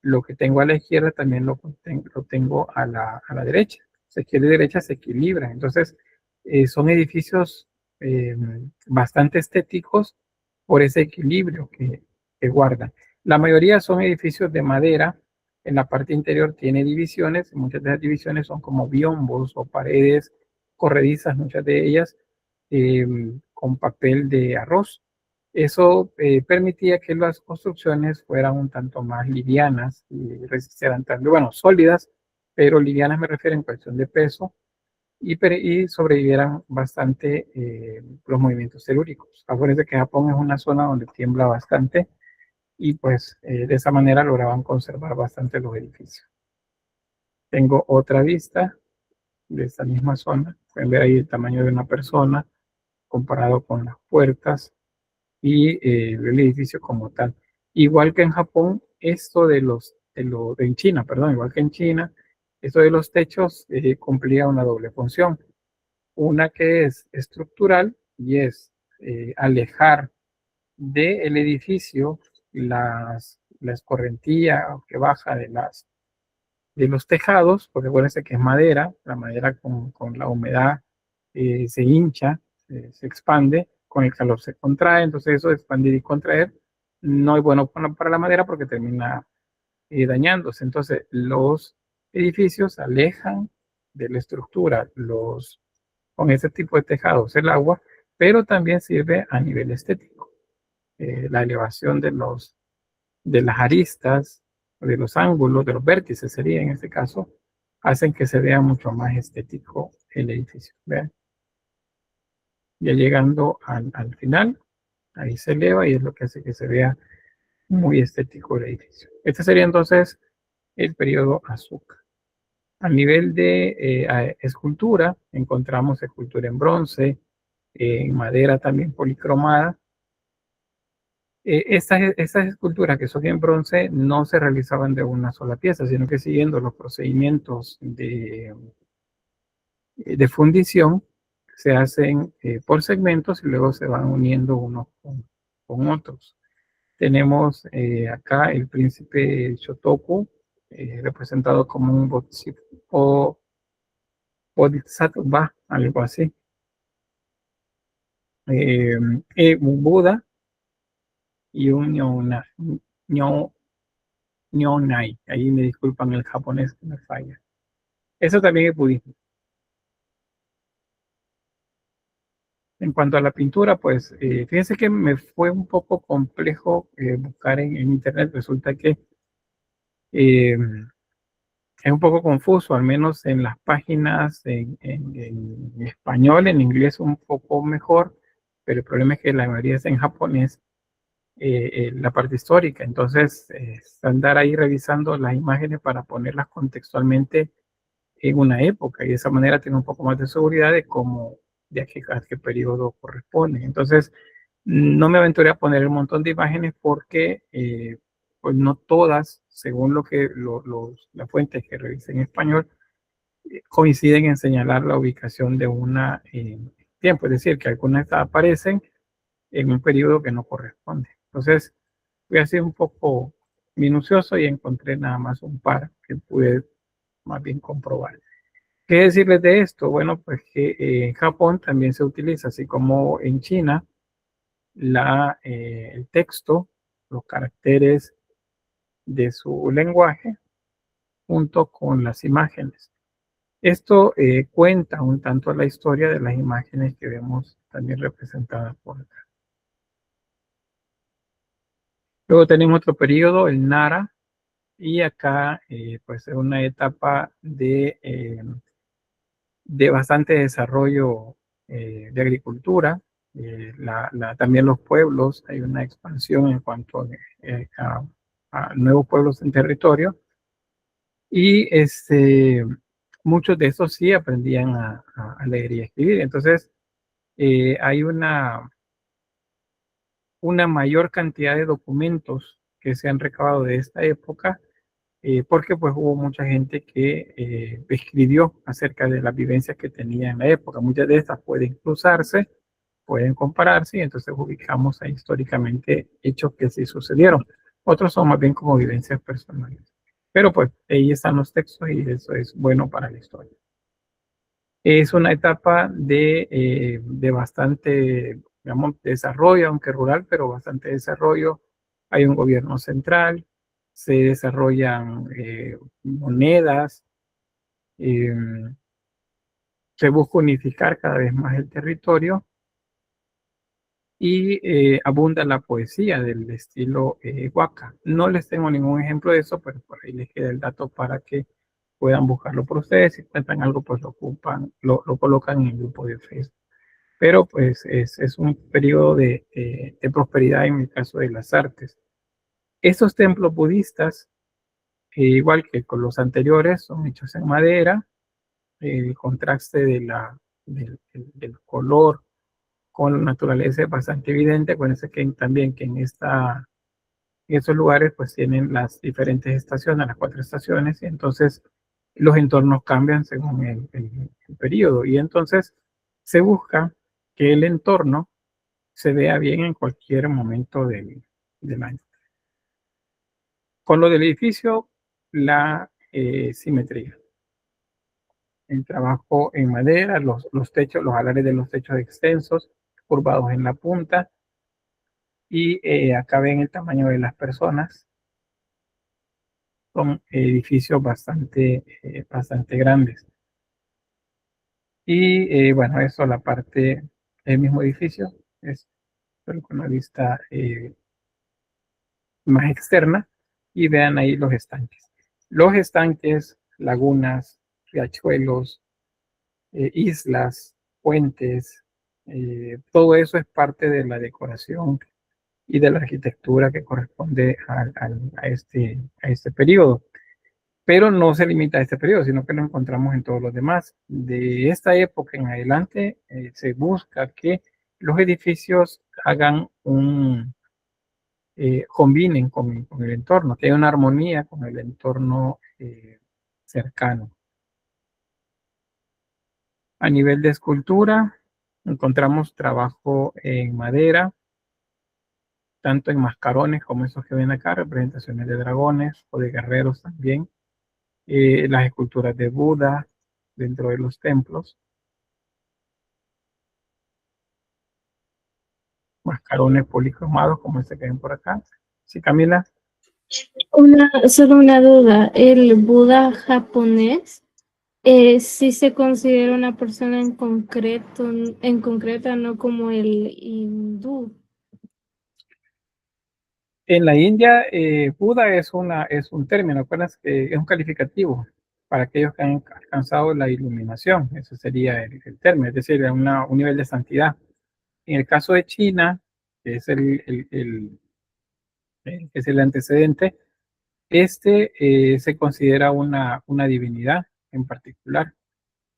lo que tengo a la izquierda también lo tengo a la derecha. O izquierda y derecha se equilibran. Entonces, son edificios bastante estéticos por ese equilibrio que guardan. La mayoría son edificios de madera. En la parte interior tiene divisiones. Muchas de las divisiones son como biombos o paredes corredizas, muchas de ellas eh, con papel de arroz. Eso permitía que las construcciones fueran un tanto más livianas y resistieran tanto, bueno, sólidas, pero livianas me refiero en cuestión de peso y sobrevivieran bastante los movimientos telúricos. Acuérdense que Japón es una zona donde tiembla bastante y pues de esa manera lograban conservar bastante los edificios. Tengo otra vista de esta misma zona. Pueden ver ahí el tamaño de una persona comparado con las puertas y el edificio como tal. Igual que en Japón, esto en China, perdón, igual que en China, esto de los techos cumplía una doble función. Una que es estructural y es alejar del edificio la escorrentía que baja de los tejados, porque acuérdense que es madera, la madera con la humedad se hincha, se expande, con el calor se contrae, entonces eso de expandir y contraer no es bueno para la madera porque termina dañándose. Entonces los edificios alejan de la estructura con ese tipo de tejados el agua, pero también sirve a nivel estético. La elevación de las aristas, de los ángulos, de los vértices sería en este caso, hacen que se vea mucho más estético el edificio. ¿Vean? Ya llegando al final, ahí se eleva y es lo que hace que se vea muy estético el edificio. Este sería entonces el periodo Asuka. A nivel de escultura, encontramos escultura en bronce, en madera también policromada. Estas esculturas que son en bronce no se realizaban de una sola pieza, sino que siguiendo los procedimientos de fundición, se hacen por segmentos y luego se van uniendo unos con otros. Tenemos acá el príncipe Shotoku, representado como un bodhisattva, algo así. Un Buda y un Nyonai. Ahí me disculpan el japonés que me falla. Eso también es budismo. En cuanto a la pintura, pues fíjense que me fue un poco complejo buscar en internet. Resulta que es un poco confuso, al menos en las páginas en español, en inglés un poco mejor, pero el problema es que la mayoría es en japonés, la parte histórica. Entonces, andar ahí revisando las imágenes para ponerlas contextualmente en una época y de esa manera tener un poco más de seguridad de cómo, a qué periodo corresponde. Entonces, no me aventuré a poner un montón de imágenes porque pues no todas, según las fuentes que revisé en español, coinciden en señalar la ubicación de una tiempo, es decir, que algunas aparecen en un periodo que no corresponde. Entonces, fui así un poco minucioso y encontré nada más un par que pude más bien comprobar. ¿Qué decirles de esto? Bueno, pues que en Japón también se utiliza, así como en China, el texto, los caracteres de su lenguaje, junto con las imágenes. Esto cuenta un tanto la historia de las imágenes que vemos también representadas por acá. Luego tenemos otro periodo, el Nara, y acá pues es una etapa de bastante desarrollo de agricultura. También los pueblos, hay una expansión en cuanto a nuevos pueblos en territorio. Y muchos de esos sí aprendían a leer y a escribir. Entonces, hay una mayor cantidad de documentos que se han recabado de esta época porque pues hubo mucha gente que escribió acerca de las vivencias que tenía en la época. Muchas de estas pueden cruzarse, pueden compararse, y entonces ubicamos ahí históricamente hechos que sí sucedieron. Otros son más bien como vivencias personales. Pero pues ahí están los textos y eso es bueno para la historia. Es una etapa de bastante, digamos, desarrollo, aunque rural, pero bastante desarrollo. Hay un gobierno central, se desarrollan monedas, eh, se busca unificar cada vez más el territorio y abunda la poesía del estilo Waka. No les tengo ningún ejemplo de eso, pero por ahí les queda el dato para que puedan buscarlo por ustedes. Si encuentran algo, pues lo ocupan, lo colocan en el grupo de Facebook. Pero pues es un periodo de prosperidad en el caso de las artes. Estos templos budistas, igual que con los anteriores, son hechos en madera. El contraste del color con la naturaleza es bastante evidente. Acuérdense que también que en esos lugares pues tienen las diferentes estaciones, las 4 estaciones, y entonces los entornos cambian según el periodo. Y entonces se busca que el entorno se vea bien en cualquier momento del año. Con lo del edificio, la simetría. El trabajo en madera, los techos, los alares de los techos extensos, curvados en la punta, y acá ven el tamaño de las personas. Son edificios bastante grandes. Y bueno, eso, la parte del mismo edificio, es con una vista más externa, y vean ahí los estanques. Los estanques, lagunas, riachuelos, islas, puentes, todo eso es parte de la decoración y de la arquitectura que corresponde a este periodo. Pero no se limita a este periodo, sino que lo encontramos en todos los demás. De esta época en adelante, se busca que los edificios combinen con el entorno, que haya una armonía con el entorno cercano. A nivel de escultura, encontramos trabajo en madera, tanto en mascarones como esos que ven acá, representaciones de dragones o de guerreros también. Las esculturas de Buda dentro de los templos, mascarones policromados como este que ven por acá. Sí, Camila. Solo una duda, ¿el Buda japonés sí se considera una persona en concreta, no como el hindú? En la India, Buda es un término, acuérdense que es un calificativo para aquellos que han alcanzado la iluminación. Ese sería el término, es decir, un nivel de santidad. En el caso de China, que es el antecedente, se considera una divinidad en particular.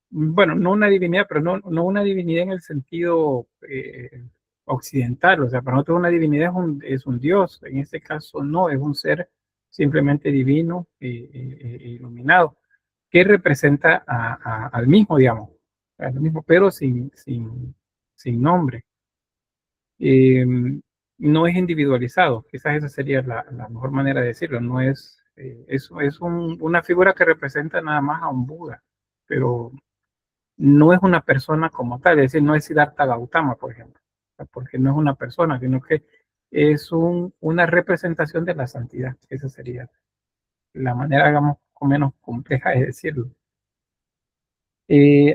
Bueno, no una divinidad, pero no una divinidad en el sentido occidental. O sea, para nosotros una divinidad es un dios. En este caso no, es un ser simplemente divino e iluminado, que representa al mismo, digamos, al mismo, pero sin nombre. Eh, no es individualizado, quizás esa sería la mejor manera de decirlo. No es una figura que representa nada más a un Buda, pero no es una persona como tal. Es decir, no es Siddhartha Gautama, por ejemplo, porque no es una persona, sino que es una representación de la santidad. Esa sería la manera, digamos, o menos compleja de decirlo.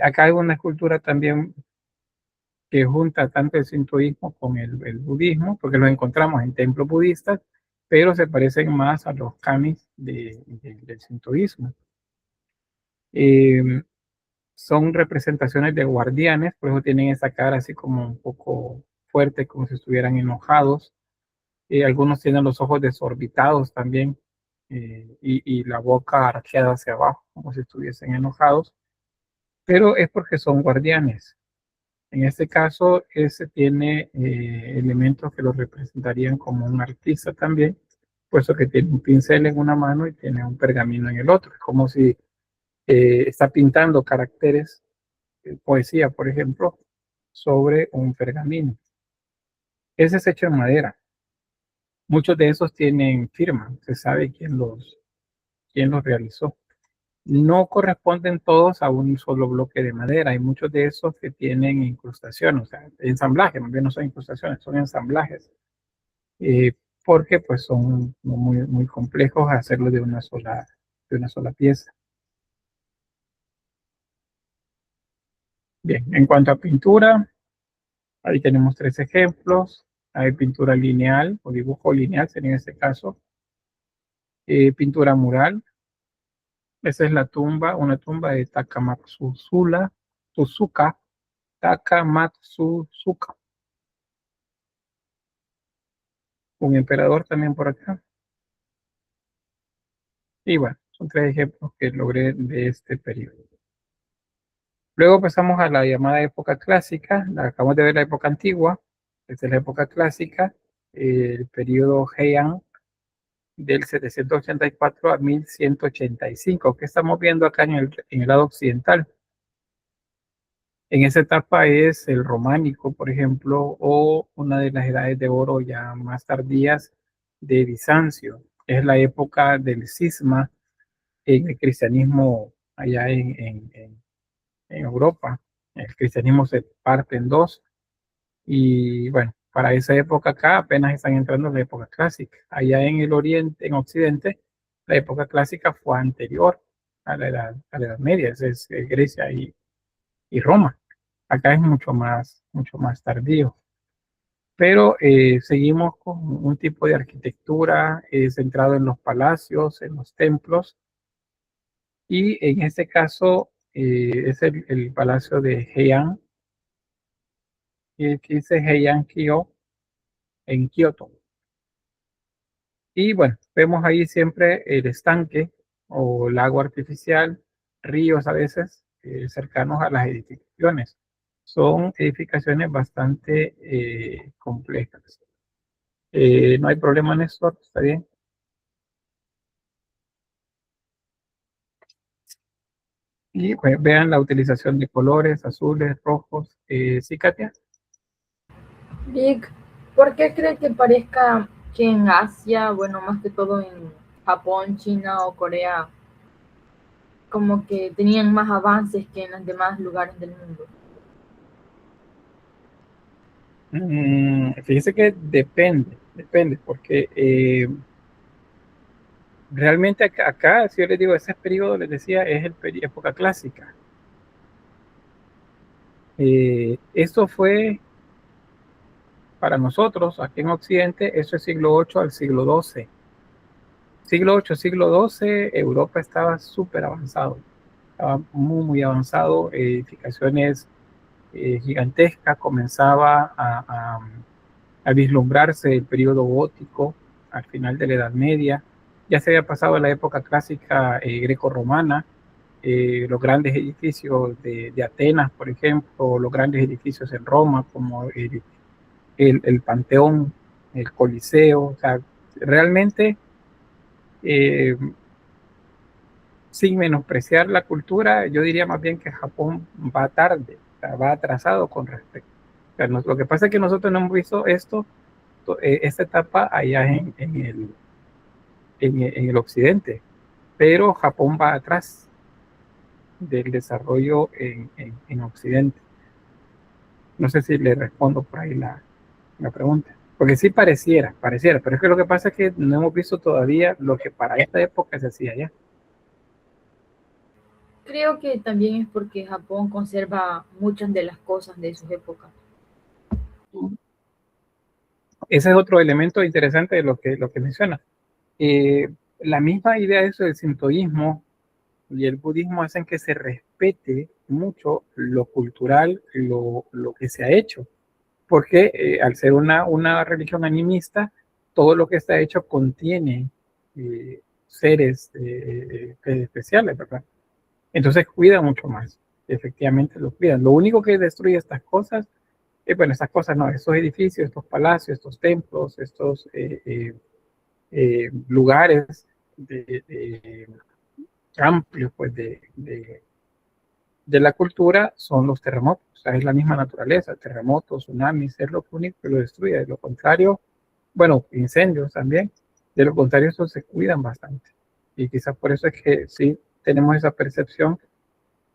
Acá hay una escultura también que junta tanto el sintoísmo con el budismo, porque los encontramos en templos budistas, pero se parecen más a los kamis del sintoísmo. Son representaciones de guardianes, por eso tienen esa cara así como un poco fuerte, como si estuvieran enojados. Algunos tienen los ojos desorbitados también, y la boca arqueada hacia abajo, como si estuviesen enojados, pero es porque son guardianes. En este caso, ese tiene elementos que lo representarían como un artista también, puesto que tiene un pincel en una mano y tiene un pergamino en el otro. Es como si está pintando caracteres, poesía, por ejemplo, sobre un pergamino. Ese es hecho en madera. Muchos de esos tienen firma, se sabe quién los realizó. No corresponden todos a un solo bloque de madera. Hay muchos de esos que tienen incrustaciones, o sea, ensamblajes, más bien no son incrustaciones, son ensamblajes, eh, porque pues son muy, muy complejos hacerlo de una sola pieza. Bien, en cuanto a pintura, ahí tenemos 3 ejemplos. Hay pintura lineal o dibujo lineal, sería en este caso. Pintura mural. Esa es la tumba, una tumba de Takamatsusuka, un emperador también por acá. Y bueno, son 3 ejemplos que logré de este periodo. Luego pasamos a la llamada época clásica. Acabamos de ver la época antigua. Esta es la época clásica, el periodo Heian, del 784 a 1185, que estamos viendo acá en el lado occidental. En esa etapa es el románico, por ejemplo, o una de las edades de oro ya más tardías de Bizancio. Es la época del cisma en el cristianismo allá en Europa. El cristianismo se parte en dos y bueno, para esa época acá apenas están entrando en la época clásica. Allá en el oriente, en occidente, la época clásica fue anterior a la edad media, es Grecia y Roma. Acá es mucho más tardío. Pero seguimos con un tipo de arquitectura centrado en los palacios, en los templos, y en este caso es el palacio de Heian, que dice Heian Kyo en Kioto. Y bueno, vemos ahí siempre el estanque o lago artificial, ríos a veces cercanos a las edificaciones. Son edificaciones bastante complejas. No hay problema, Néstor, está bien. Y pues, vean la utilización de colores azules, rojos. ¿Sí, Katia? Vic, ¿por qué cree que parezca que en Asia, bueno, más que todo en Japón, China o Corea, como que tenían más avances que en los demás lugares del mundo? Fíjese que depende, porque realmente acá, si yo les digo, ese periodo, les decía, es época clásica. Esto fue para nosotros, aquí en Occidente, eso es siglo VIII al siglo XII. Siglo VIII, siglo XII, Europa estaba súper avanzado, estaba muy, muy avanzado, edificaciones gigantescas, comenzaba a vislumbrarse el periodo gótico al final de la Edad Media, ya se había pasado la época clásica greco-romana, los grandes edificios de Atenas, por ejemplo, los grandes edificios en Roma, como el Panteón, el Coliseo, o sea, realmente, sin menospreciar la cultura, yo diría más bien que Japón va tarde, o sea, va atrasado con respecto. O sea, lo que pasa es que nosotros no hemos visto esta etapa allá en el occidente, pero Japón va atrás del desarrollo en occidente. No sé si le respondo por ahí la pregunta. Porque sí pareciera, pero es que lo que pasa es que no hemos visto todavía lo que para esta época se hacía allá. Creo que también es porque Japón conserva muchas de las cosas de sus épocas. Ese es otro elemento interesante de lo que menciona. La misma idea de eso del sintoísmo y el budismo hacen que se respete mucho lo cultural, lo que se ha hecho, porque al ser una religión animista, todo lo que está hecho contiene seres especiales, ¿verdad? Entonces cuida mucho más, efectivamente lo cuidan. Lo único que destruye estas cosas, bueno, estas cosas no, estos edificios, estos palacios, estos templos, estos lugares amplios pues, de la cultura son los terremotos. O sea, es la misma naturaleza, terremotos, tsunamis, es lo único que lo destruye. De lo contrario, bueno, incendios también. De lo contrario, estos se cuidan bastante. Y quizás por eso es que sí tenemos esa percepción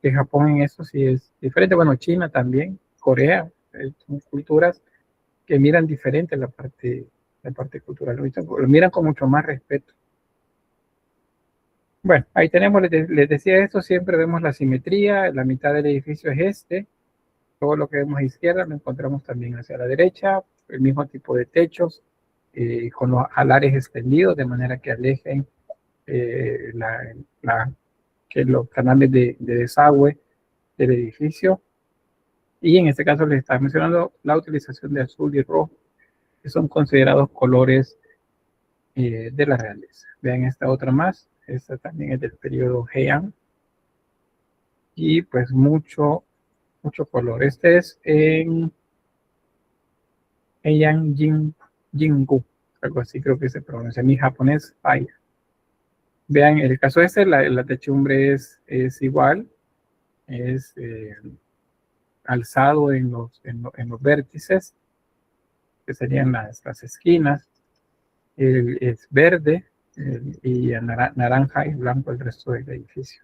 que Japón en eso sí es diferente. Bueno, China también, Corea, son culturas que miran diferente la parte cultural. Lo miran con mucho más respeto. Bueno, ahí tenemos, les decía esto, siempre vemos la simetría, la mitad del edificio es este, todo lo que vemos a izquierda lo encontramos también hacia la derecha, el mismo tipo de techos, con los alares extendidos, de manera que alejen que los canales de desagüe del edificio. Y en este caso les estaba mencionando la utilización de azul y rojo, que son considerados colores de la realeza. Vean esta otra más, esta también es del periodo Heian. Y pues mucho color. Este es en Heian Jingu, algo así creo que se pronuncia. Mi japonés falla. Vean, en el caso este, la techumbre es igual, es alzado en los vértices, que serían las esquinas. Es verde y naranja y blanco el resto del edificio.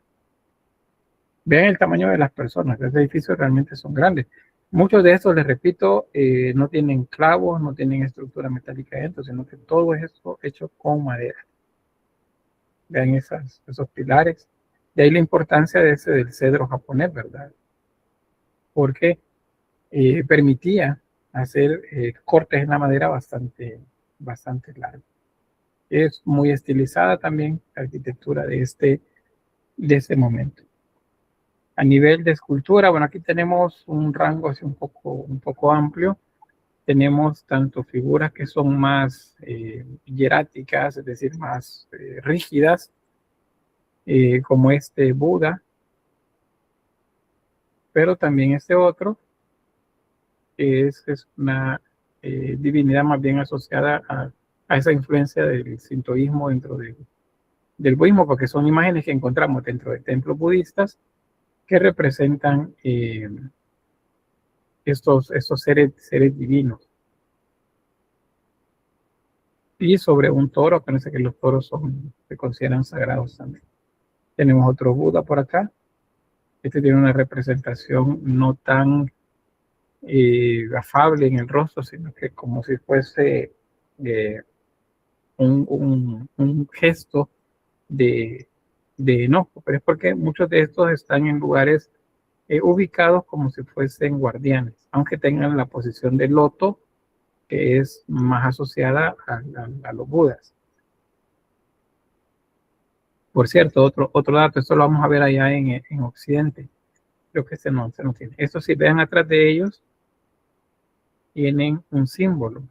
Vean el tamaño de las personas, los edificios realmente son grandes. Muchos de estos, les repito, no tienen clavos, no tienen estructura metálica dentro, sino que todo es hecho con madera. Vean esos pilares. De ahí la importancia del cedro japonés, ¿verdad? Porque permitía hacer cortes en la madera bastante largos. Es muy estilizada también la arquitectura de este momento. A nivel de escultura, bueno, aquí tenemos un rango así un poco amplio. Tenemos tanto figuras que son más hieráticas, es decir, más rígidas, como este Buda, pero también este otro, que es una divinidad más bien asociada a esa influencia del sintoísmo dentro del budismo, porque son imágenes que encontramos dentro de templos budistas que representan estos seres divinos. Y sobre un toro, parece que los toros se consideran sagrados también. Tenemos otro Buda por acá. Este tiene una representación no tan afable en el rostro, sino que como si fuese un gesto de enojo. Pero es porque muchos de estos están en lugares ubicados como si fuesen guardianes, aunque tengan la posición de loto, que es más asociada a los budas. Por cierto, otro dato, esto lo vamos a ver allá en Occidente. Creo que se no tiene. Esto, si vean atrás de ellos, tienen un símbolo.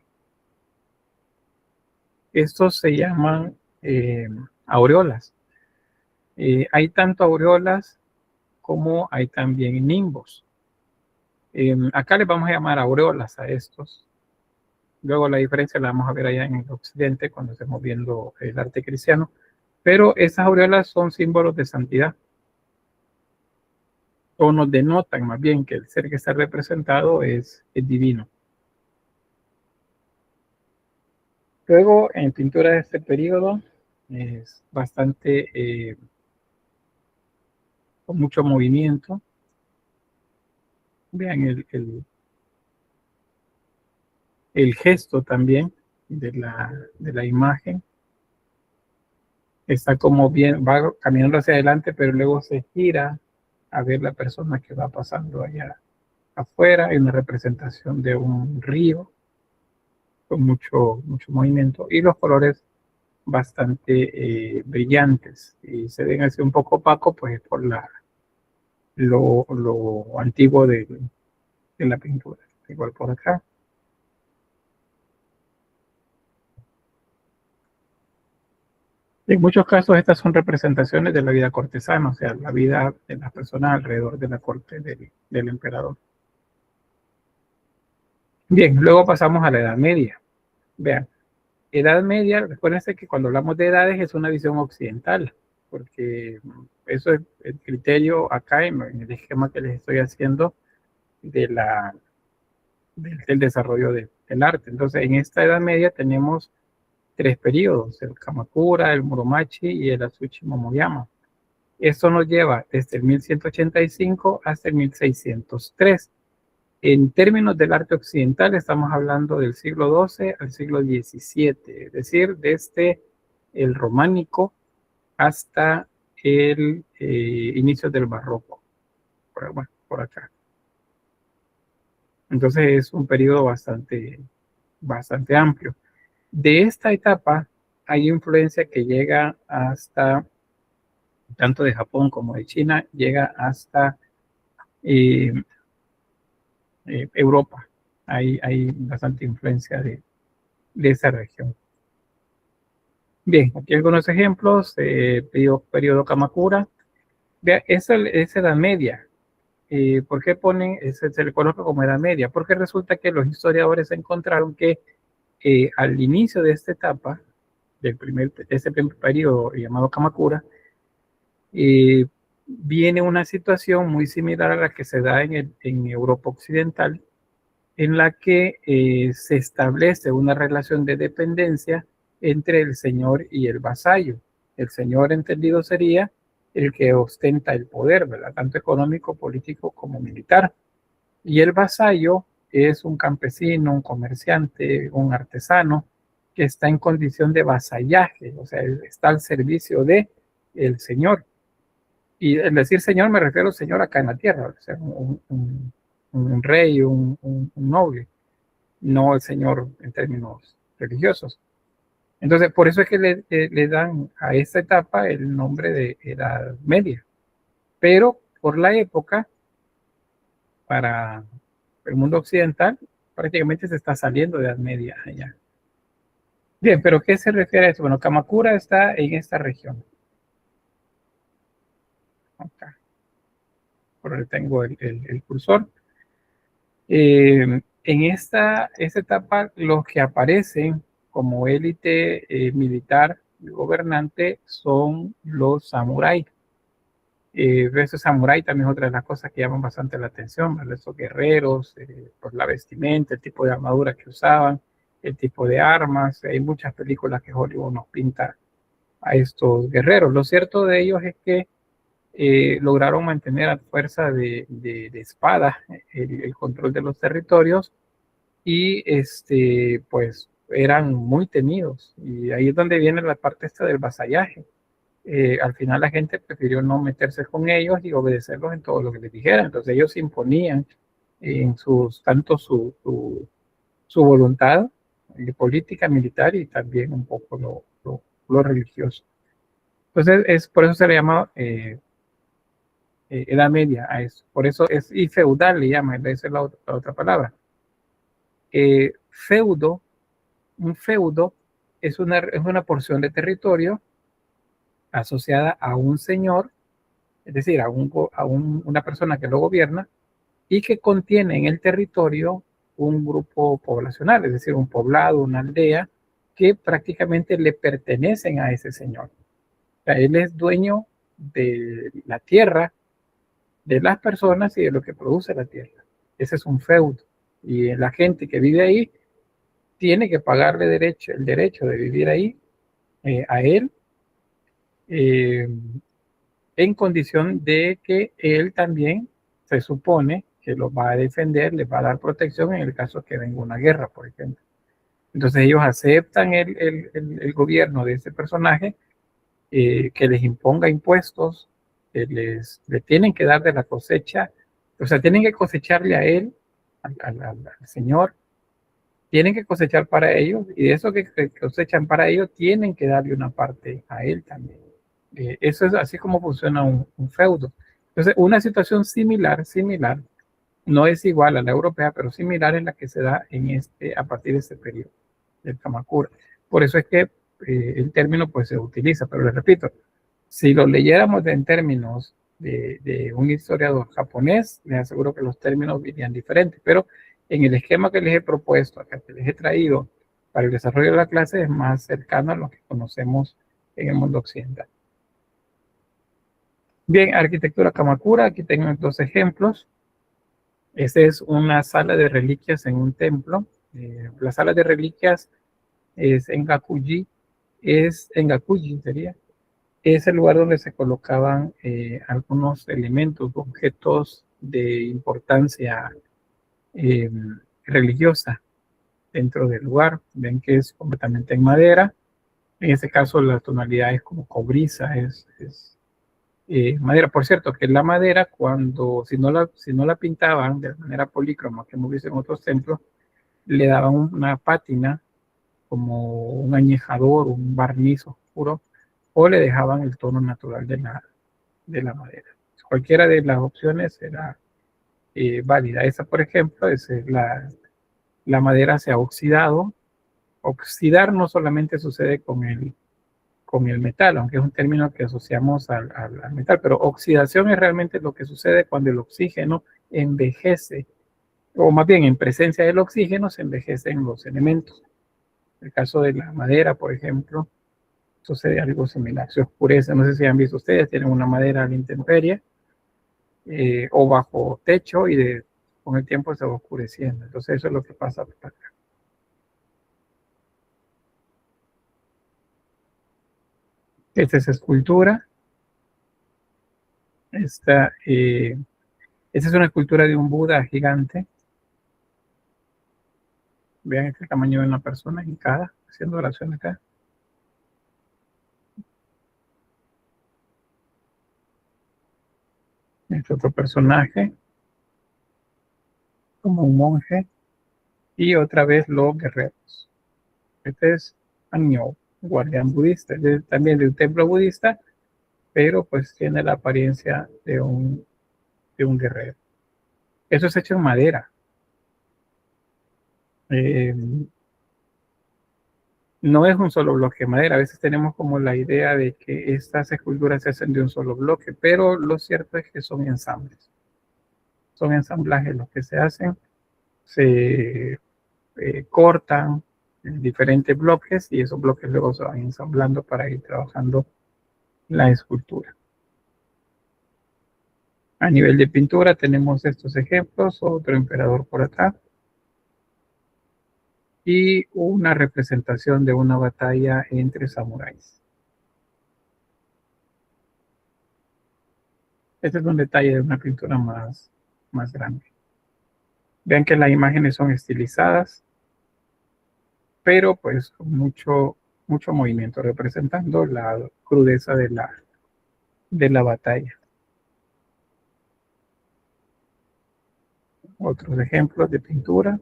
Estos se llaman aureolas. Hay tanto aureolas como hay también nimbos. Acá les vamos a llamar aureolas a estos. Luego la diferencia la vamos a ver allá en el Occidente cuando estemos viendo el arte cristiano. Pero esas aureolas son símbolos de santidad. O nos denotan más bien que el ser que está representado es divino. Luego, en pintura de este periodo, es bastante con mucho movimiento. Vean el gesto también de la imagen. Está como bien, va caminando hacia adelante, pero luego se gira a ver la persona que va pasando allá afuera. Hay una representación de un río con mucho movimiento y los colores bastante brillantes, y se ven así un poco opacos, pues por lo antiguo de la pintura. Igual por acá. En muchos casos estas son representaciones de la vida cortesana, o sea, la vida de las personas alrededor de la corte del emperador. Bien, luego pasamos a la Edad Media. Vean, Edad Media, recuérdense que cuando hablamos de edades es una visión occidental, porque eso es el criterio acá en el esquema que les estoy haciendo de del desarrollo del arte. Entonces, en esta Edad Media tenemos 3 periodos, el Kamakura, el Muromachi y el Azuchi Momoyama. Esto nos lleva desde el 1185 hasta el 1603. En términos del arte occidental, estamos hablando del siglo XII al siglo XVII, es decir, desde el románico hasta el inicio del barroco, por acá. Entonces es un periodo bastante amplio. De esta etapa hay influencia que llega hasta, tanto de Japón como de China, llega hasta Europa. Hay bastante influencia de esa región. Bien, aquí algunos ejemplos. Periodo Kamakura. Vea, esa es Edad Media. ¿Por qué se le coloca como Edad Media? Porque resulta que los historiadores encontraron que al inicio de esta etapa, ese primer periodo llamado Kamakura, viene una situación muy similar a la que se da en Europa Occidental, en la que se establece una relación de dependencia entre el señor y el vasallo. El señor entendido sería el que ostenta el poder, ¿verdad? Tanto económico, político como militar. Y el vasallo es un campesino, un comerciante, un artesano que está en condición de vasallaje, o sea, está al servicio de el señor. Y al decir señor me refiero al señor acá en la tierra, o sea, un rey, un noble, no el señor en términos religiosos. Entonces, por eso es que le dan a esta etapa el nombre de Edad Media. Pero por la época, para el mundo occidental, prácticamente se está saliendo de Edad Media allá. Bien, pero ¿qué se refiere a eso? Bueno, Kamakura está en esta región. Acá. Por ahí tengo el cursor. En esta etapa, los que aparecen como élite militar y gobernante son los samuráis. Esos samuráis también es otra de las cosas que llaman bastante la atención, ¿verdad? Esos guerreros, por la vestimenta, el tipo de armadura que usaban, el tipo de armas. Hay muchas películas que Hollywood nos pinta a estos guerreros. Lo cierto de ellos es que lograron mantener a fuerza de espada el control de los territorios y pues eran muy temidos, y ahí es donde viene la parte esta del vasallaje. Al final la gente prefirió no meterse con ellos y obedecerlos en todo lo que les dijeran. Entonces ellos imponían en tanto su voluntad política, militar, y también un poco lo religioso. Entonces por eso se le llama Edad Media a eso. Por eso y feudal le llaman, esa es la otra palabra. Un feudo es una porción de territorio asociada a un señor, es decir, a una persona que lo gobierna, y que contiene en el territorio un grupo poblacional, es decir, un poblado, una aldea, que prácticamente le pertenecen a ese señor. O sea, él es dueño de la tierra, de las personas y de lo que produce la tierra. Ese es un feudo. Y la gente que vive ahí tiene que pagarle el derecho de vivir ahí a él, en condición de que él también se supone que los va a defender, les va a dar protección en el caso que venga una guerra, por ejemplo. Entonces ellos aceptan el gobierno de ese personaje, que les imponga impuestos, que le tienen que dar de la cosecha, o sea, tienen que cosecharle a él, al señor, tienen que cosechar para ellos, y de eso que cosechan para ellos, tienen que darle una parte a él también. Eso es así como funciona un feudo. Entonces, una situación similar, no es igual a la europea, pero similar es la que se da a partir de este periodo del Kamakura. Por eso es que el término pues se utiliza, pero les repito, si lo leyéramos en términos de un historiador japonés, les aseguro que los términos irían diferentes, pero en el esquema que les he propuesto acá, que les he traído para el desarrollo de la clase es más cercano a lo que conocemos en el mundo occidental. Bien, arquitectura Kamakura, aquí tengo 2 ejemplos. Esta es una sala de reliquias en un templo. La sala de reliquias es en Gakuji, sería. Es el lugar donde se colocaban algunos elementos, objetos de importancia religiosa dentro del lugar. Ven que es completamente en madera. En este caso la tonalidad es como cobriza, es madera. Por cierto, que la madera, cuando si no la pintaban de manera polícroma, que hemos visto en otros templos, le daban una pátina como un añejador, un barniz oscuro, o le dejaban el tono natural de la madera. Cualquiera de las opciones era válida. Esa, por ejemplo, es la madera se ha oxidado. Oxidar no solamente sucede con el metal, aunque es un término que asociamos al metal, pero oxidación es realmente lo que sucede cuando el oxígeno envejece, o más bien en presencia del oxígeno se envejecen los elementos. En el caso de la madera, por ejemplo, sucede algo similar, se oscurece. No sé si han visto ustedes, tienen una madera a la intemperie o bajo techo y con el tiempo se va oscureciendo. Entonces eso es lo que pasa acá. Esta es escultura. Esta es una escultura de un Buda gigante. Vean el tamaño de una persona hincada, haciendo oración acá. Este otro personaje, como un monje. Y otra vez los guerreros. Este es Anyo, guardián budista. También de un templo budista, pero pues tiene la apariencia de un guerrero. Eso es hecho en madera. No es un solo bloque de madera. A veces tenemos como la idea de que estas esculturas se hacen de un solo bloque, pero lo cierto es que son ensambles. Son ensamblajes los que se hacen. Se cortan en diferentes bloques y esos bloques luego se van ensamblando para ir trabajando la escultura. A nivel de pintura tenemos estos ejemplos, otro emperador por acá y una representación de una batalla entre samuráis. Este es un detalle de una pintura más grande. Vean que las imágenes son estilizadas, pero pues con mucho movimiento, representando la crudeza de la batalla. Otros ejemplos de pintura.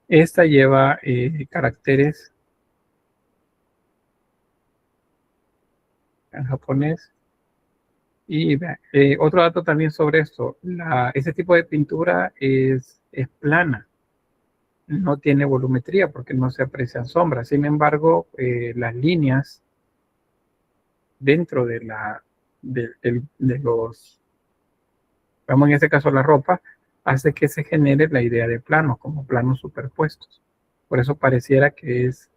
Esta lleva caracteres en japonés. Y otro dato también sobre esto, ese tipo de pintura es plana, no tiene volumetría porque no se aprecian sombras. Sin embargo, las líneas dentro de los, vamos en este caso la ropa, hace que se genere la idea de planos, como planos superpuestos. Por eso pareciera que es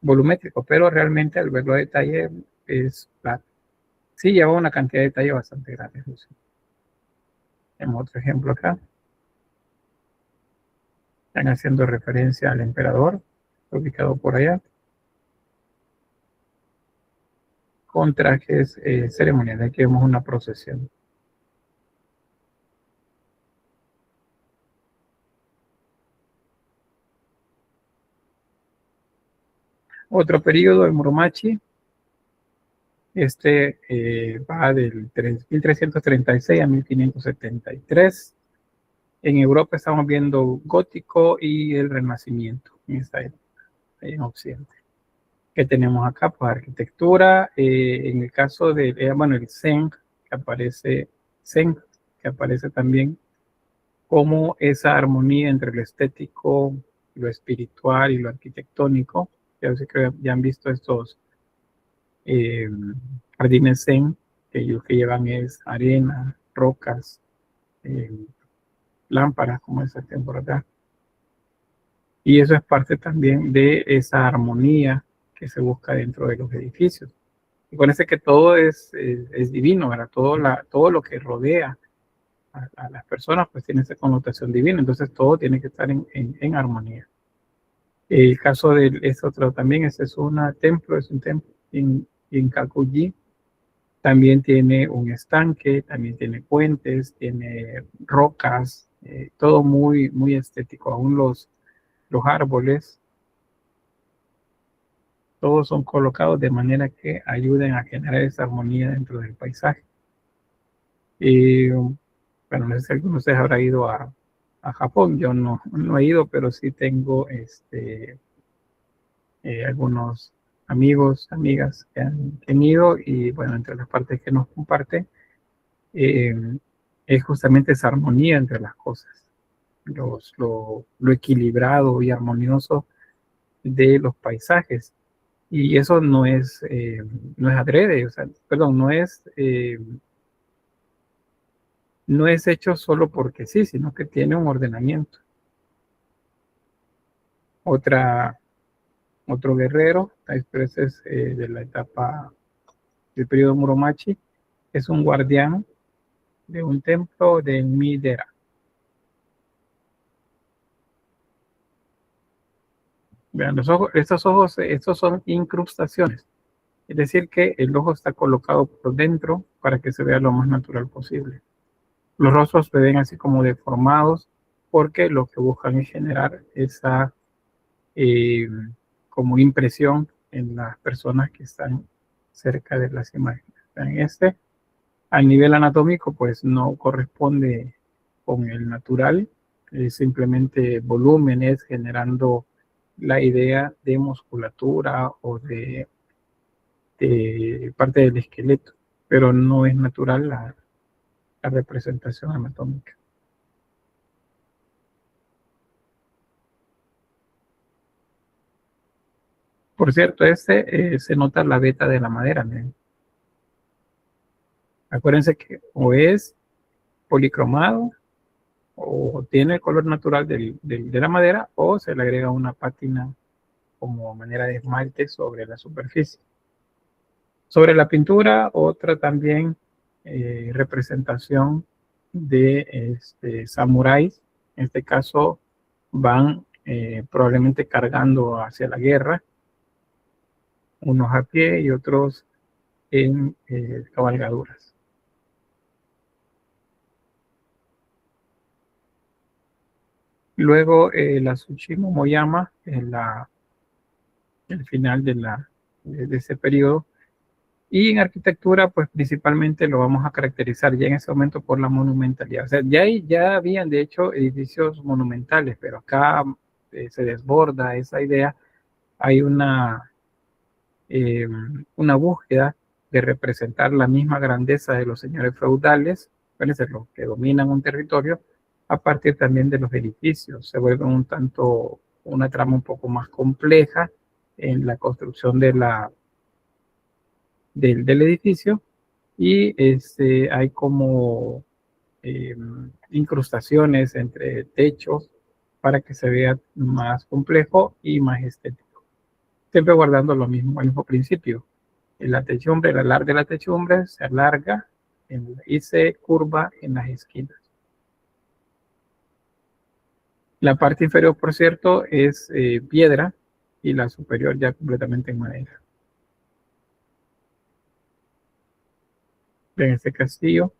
volumétrico, pero realmente al verlo a detalle es plano. Sí, lleva una cantidad de detalle bastante grande. Tenemos otro ejemplo acá. Están haciendo referencia al emperador, ubicado por allá, con trajes ceremoniales. Aquí vemos una procesión. Otro periodo, el Muromachi. Este va del 1336 a 1573. En Europa estamos viendo gótico y el renacimiento en esta época, en Occidente. ¿Qué tenemos acá? Pues arquitectura. En el caso de, el Zen, que aparece también como esa armonía entre lo estético, lo espiritual y lo arquitectónico. Ya han visto estos jardines Zen, que lo que llevan es arena, rocas, lámparas como esta que por acá. Y eso es parte también de esa armonía que se busca dentro de los edificios. Y parece que todo es divino, ¿verdad? Todo lo que rodea a las personas pues tiene esa connotación divina, entonces todo tiene que estar en armonía. El caso de este otro también, ese es un templo en Cacullí, también tiene un estanque, también tiene puentes, tiene rocas, todo muy, muy estético, aún los árboles, todos son colocados de manera que ayuden a generar esa armonía dentro del paisaje. Bueno, no sé si alguno de ustedes habrá ido a Japón, yo no he ido, pero sí tengo algunos amigos, amigas que han ido, y bueno, entre las partes que nos comparte eh, es justamente esa armonía entre las cosas, lo equilibrado y armonioso de los paisajes. Y eso no es adrede, o sea, perdón, no es hecho solo porque sí, sino que tiene un ordenamiento. Otro guerrero, pero ese es de la etapa del periodo Muromachi, es un guardián de un templo de Midera. Vean, los ojos, estos son incrustaciones, es decir, que el ojo está colocado por dentro para que se vea lo más natural posible. Los rostros se ven así como deformados porque lo que buscan es generar esa eh, como impresión en las personas que están cerca de las imágenes. En al nivel anatómico, pues no corresponde con el natural, es simplemente volúmenes generando la idea de musculatura o de parte del esqueleto, pero no es natural la representación anatómica. Por cierto, se nota la veta de la madera, ¿no? Acuérdense que o es policromado o tiene el color natural de la madera, o se le agrega una pátina como manera de esmalte sobre la superficie. Sobre la pintura, otra también representación de samuráis. En este caso van probablemente cargando hacia la guerra, unos a pie y otros en cabalgaduras. Luego la Tsushima Moyama, el final de ese periodo. Y en arquitectura, pues principalmente lo vamos a caracterizar ya en ese momento por la monumentalidad. O sea, ya habían de hecho edificios monumentales, pero acá se desborda esa idea. Hay una búsqueda de representar la misma grandeza de los señores feudales, pueden ser los que dominan un territorio, a partir también de los edificios. Se vuelve una trama un poco más compleja en la construcción del edificio, y hay como incrustaciones entre techos para que se vea más complejo y más estético. Siempre guardando el mismo principio. La techumbre, el alargue de la techumbre se alarga y se curva en las esquinas. La parte inferior, por cierto, es piedra, y la superior ya completamente en madera. En este castillo,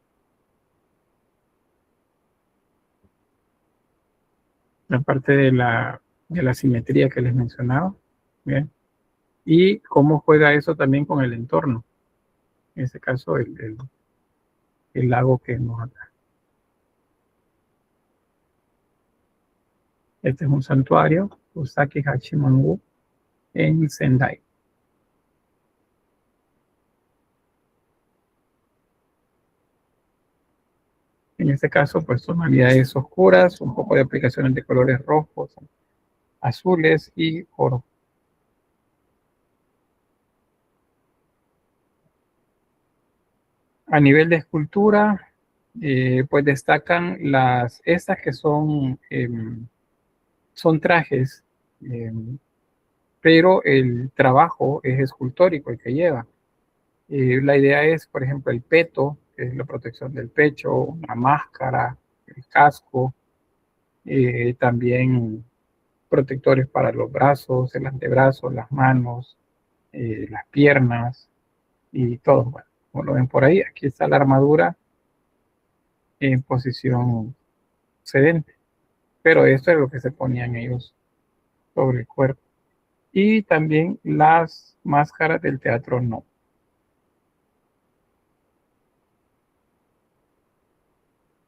la parte de la simetría que les mencionaba, ¿bien? Y cómo juega eso también con el entorno. En este caso, el lago que nos acá. Este es un santuario, Usaki Hachimangu, en Sendai. En este caso, pues tonalidades oscuras, un poco de aplicaciones de colores rojos, azules y oro. A nivel de escultura, pues destacan estas que son trajes pero el trabajo es escultórico el que lleva. La idea es, por ejemplo, el peto, que es la protección del pecho, la máscara, el casco, también protectores para los brazos, el antebrazo, las manos, las piernas y todo. Bueno, como lo ven por ahí, aquí está la armadura en posición sedente, pero esto es lo que se ponían ellos sobre el cuerpo. Y también las máscaras del teatro no.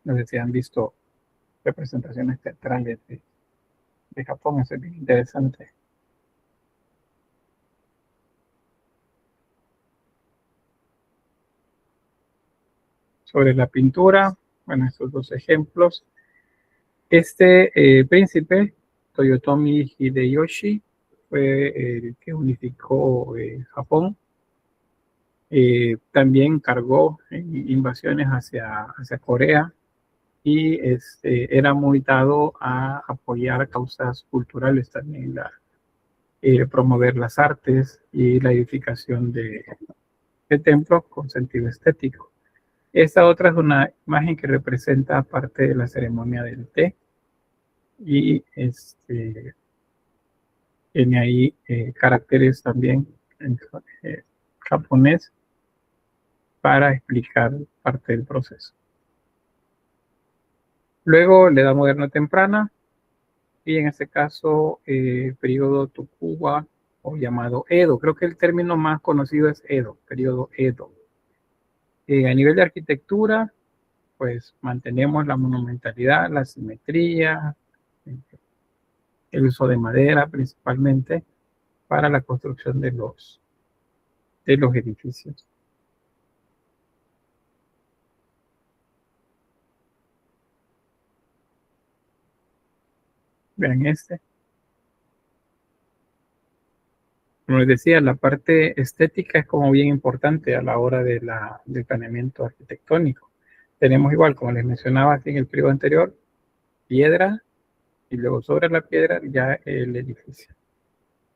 No sé si han visto representaciones teatrales de Japón, eso es bien interesante. Sobre la pintura, bueno, estos dos ejemplos. Este príncipe, Toyotomi Hideyoshi, fue el que unificó Japón. También cargó invasiones hacia Corea y era muy dado a apoyar causas culturales también, promover las artes y la edificación de templos con sentido estético. Esta otra es una imagen que representa parte de la ceremonia del té y tiene ahí caracteres también en japonés para explicar parte del proceso. Luego la Edad Moderna Temprana y en este caso periodo Tokugawa o llamado Edo. Creo que el término más conocido es Edo, periodo Edo. A nivel de arquitectura, pues mantenemos la monumentalidad, la simetría, el uso de madera principalmente para la construcción de los edificios. Vean este. Como les decía, la parte estética es como bien importante a la hora del planeamiento arquitectónico. Tenemos igual, como les mencionaba en el periodo anterior, piedra y luego sobre la piedra ya el edificio.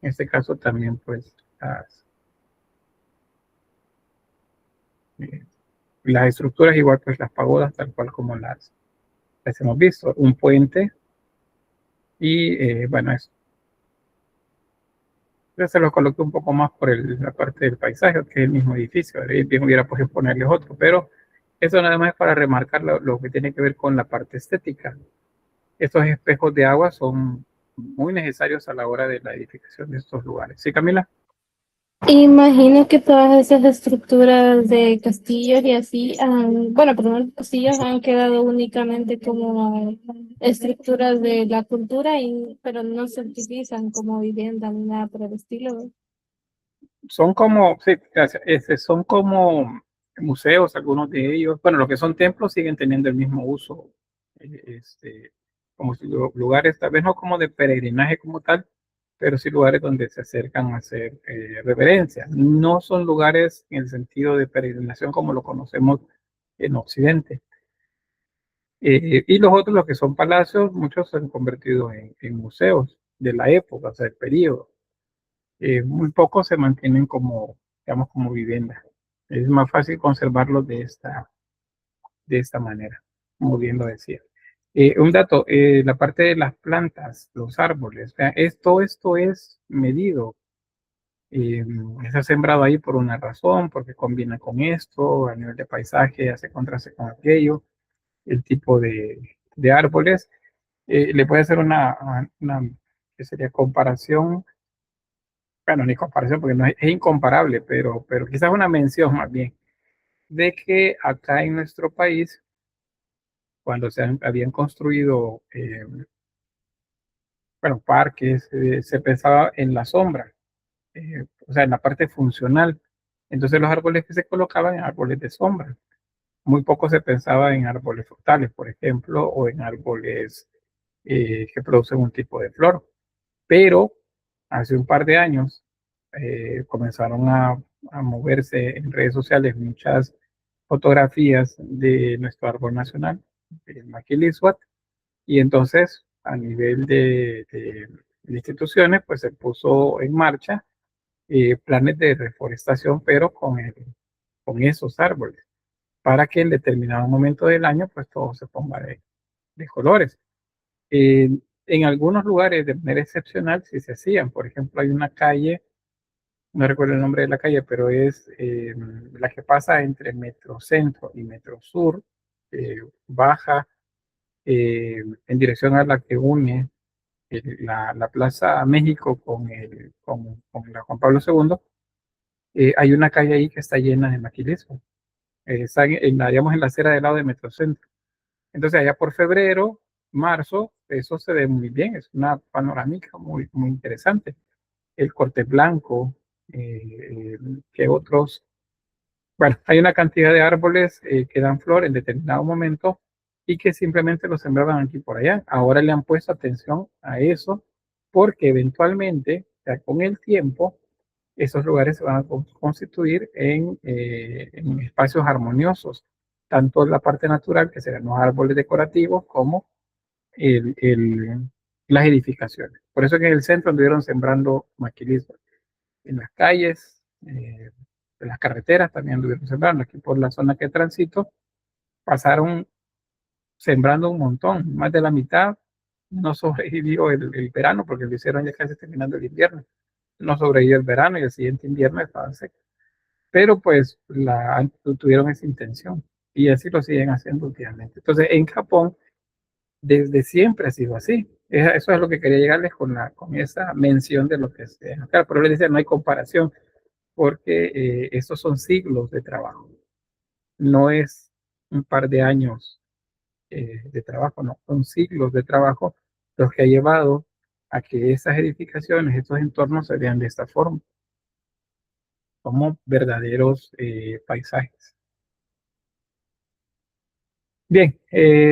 En este caso también pues las estructuras igual pues las pagodas tal cual como las hemos visto, un puente y bueno, eso. Yo se los coloqué un poco más por la parte del paisaje, que es el mismo edificio. Bien hubiera podido ponerles otro, pero eso nada más es para remarcar lo que tiene que ver con la parte estética. Estos espejos de agua son muy necesarios a la hora de la edificación de estos lugares. ¿Sí, Camila? Imagino que todas esas estructuras de castillos y así, bueno, perdón, los castillos han quedado únicamente como estructuras de la cultura, pero no se utilizan como vivienda ni nada por el estilo. Son como, sí, gracias. Son como museos, algunos de ellos. Bueno, los que son templos siguen teniendo el mismo uso. Como lugares, tal vez no como de peregrinaje como tal, pero sí lugares donde se acercan a hacer reverencia. No son lugares en el sentido de peregrinación como lo conocemos en Occidente. Y los otros, los que son palacios, muchos se han convertido en museos de la época, o sea, del periodo. Muy pocos se mantienen como, digamos, como vivienda. Es más fácil conservarlos de esta manera, como bien lo decía. Un dato, la parte de las plantas, los árboles, todo esto es medido. Se ha sembrado ahí por una razón, porque combina con esto, a nivel de paisaje, hace contraste con aquello, el tipo de árboles. Le puede hacer una ¿qué sería? Comparación. Bueno, ni comparación, porque no es incomparable, pero quizás una mención más bien, de que acá en nuestro país, cuando habían construido, bueno, parques, se pensaba en la sombra, o sea, en la parte funcional. Entonces los árboles que se colocaban en árboles de sombra. Muy poco se pensaba en árboles frutales, por ejemplo, o en árboles que producen un tipo de flor. Pero hace un par de años comenzaron a moverse en redes sociales muchas fotografías de nuestro árbol nacional, el maquilisguat, y entonces a nivel instituciones, pues se puso en marcha planes de reforestación, pero con esos árboles, para que en determinado momento del año, pues todo se ponga de colores. En algunos lugares de manera excepcional sí se hacían. Por ejemplo, hay una calle, no recuerdo el nombre de la calle, pero es la que pasa entre Metrocentro y Metrosur, baja en dirección a la que une la Plaza México con la Juan Pablo II. Hay una calle ahí que está llena de maquilismo. Está digamos, en la acera del lado de Metrocentro. Entonces, allá por febrero, marzo, eso se ve muy bien, es una panorámica muy, muy interesante. El corte blanco, que otros. Bueno, hay una cantidad de árboles que dan flor en determinado momento y que simplemente los sembraban aquí por allá. Ahora le han puesto atención a eso porque eventualmente, o sea, con el tiempo, esos lugares se van a constituir en espacios armoniosos, tanto en la parte natural, que serán los árboles decorativos, como las edificaciones. Por eso que en el centro anduvieron sembrando maquilismo. En las calles, en las carreteras también anduvieron sembrando. Aquí por la zona que transito, pasaron sembrando un montón. Más de la mitad no sobrevivió el verano, porque lo hicieron ya casi terminando el invierno. No sobrevivió el verano y el siguiente invierno estaban secos. Pero pues tuvieron esa intención y así lo siguen haciendo últimamente. Entonces, en Japón, desde siempre ha sido así. Eso es lo que quería llegarles con esa mención de lo que es acá. Pero les decía, no hay comparación porque estos son siglos de trabajo. No es un par de años de trabajo, no, son siglos de trabajo los que ha llevado a que esas edificaciones, estos entornos se vean de esta forma, como verdaderos paisajes. Bien,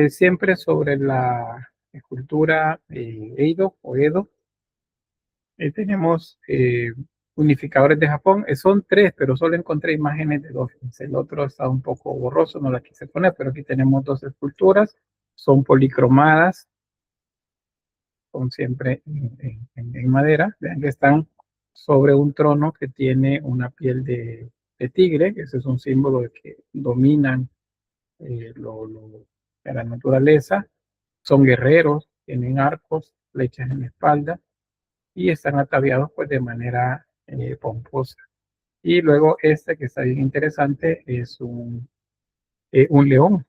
siempre sobre la escultura Edo o Edo, tenemos unificadores de Japón. Son 3, pero solo encontré imágenes de 2. El otro está un poco borroso, no la quise poner, pero aquí tenemos 2 esculturas. Son policromadas, son siempre en madera. Vean que están sobre un trono que tiene una piel de tigre, que ese es un símbolo de que dominan la naturaleza. Son guerreros, tienen arcos, flechas en la espalda y están ataviados pues de manera pomposa. Y luego este que está bien interesante es un león.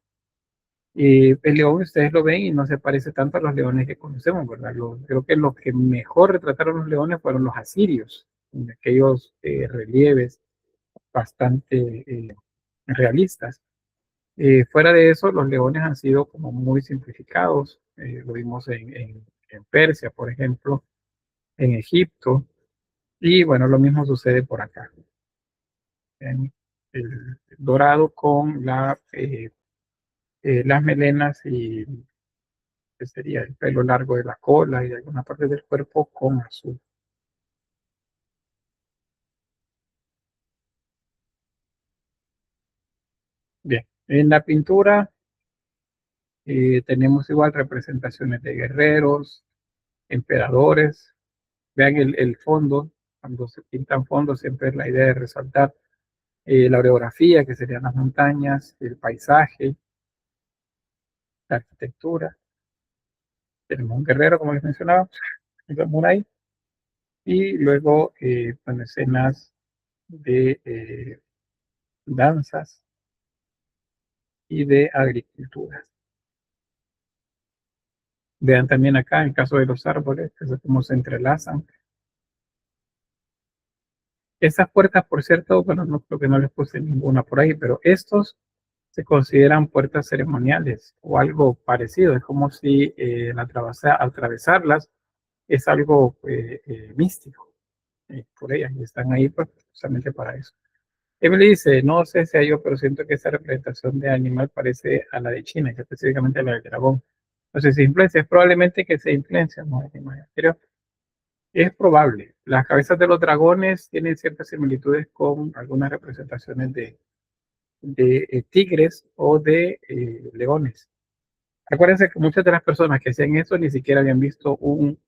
El león ustedes lo ven y no se parece tanto a los leones que conocemos, ¿verdad? Creo que los que mejor retrataron los leones fueron los asirios, en aquellos relieves bastante realistas. Fuera de eso, los leones han sido como muy simplificados. Lo vimos en Persia, por ejemplo, en Egipto. Y bueno, lo mismo sucede por acá. En el dorado con las melenas y que sería el pelo largo de la cola y de alguna parte del cuerpo con azul. Bien, en la pintura tenemos igual representaciones de guerreros, emperadores. Vean el fondo, cuando se pintan fondos siempre es la idea de resaltar la orografía, que serían las montañas, el paisaje, la arquitectura. Tenemos un guerrero, como les mencionaba, un samurái, y luego bueno, escenas de danzas y de agricultura. Vean también acá, en el caso de los árboles, cómo se entrelazan. Esas puertas, por cierto, bueno, no creo que no les puse ninguna por ahí, pero estos se consideran puertas ceremoniales o algo parecido. Es como si atravesarlas es algo místico por ellas y están ahí pues, justamente para eso. Emily dice, no sé si hay yo, pero siento que esa representación de animal parece a la de China, y específicamente a la del dragón. No sé si influencia, es probablemente que se influencia, ¿no? Pero es probable. Las cabezas de los dragones tienen ciertas similitudes con algunas representaciones de tigres o de leones. Acuérdense que muchas de las personas que hacían eso ni siquiera habían visto un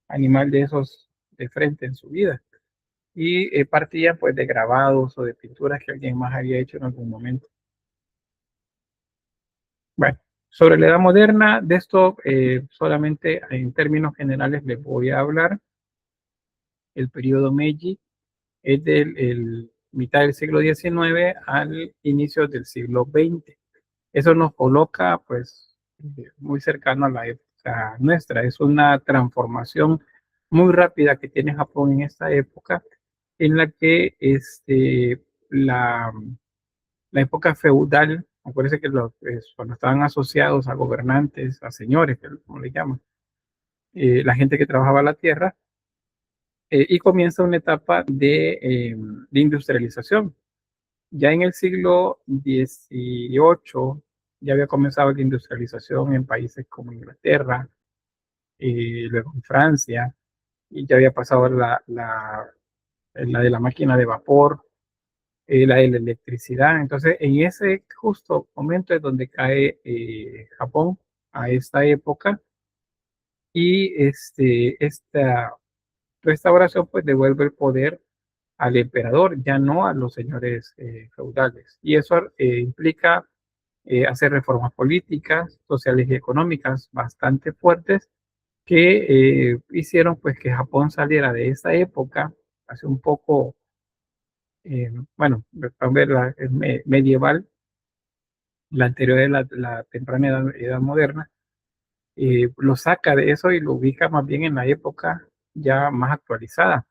animal de esos de frente en su vida. Y partían pues de grabados o de pinturas que alguien más había hecho en algún momento. Bueno, sobre la edad moderna, de esto solamente en términos generales les voy a hablar. El periodo Meiji es del mitad del siglo XIX al inicio del siglo XX. Eso nos coloca pues muy cercano a la época nuestra. Es una transformación muy rápida que tiene Japón en esta época, en la que la, la época feudal, acuérdense que cuando estaban asociados a gobernantes, a señores, como le llaman, la gente que trabajaba la tierra, y comienza una etapa de industrialización. Ya en el siglo XVIII ya había comenzado la industrialización en países como Inglaterra, luego en Francia, y ya había pasado la de la máquina de vapor, la de la electricidad. Entonces, en ese justo momento es donde cae Japón a esta época, y esta restauración pues devuelve el poder al emperador, ya no a los señores feudales. Y eso implica hacer reformas políticas, sociales y económicas bastante fuertes que hicieron pues que Japón saliera de esta época, hace un poco, bueno, a ver, medieval, la anterior de la temprana edad moderna, lo saca de eso y lo ubica más bien en la época ya más actualizada.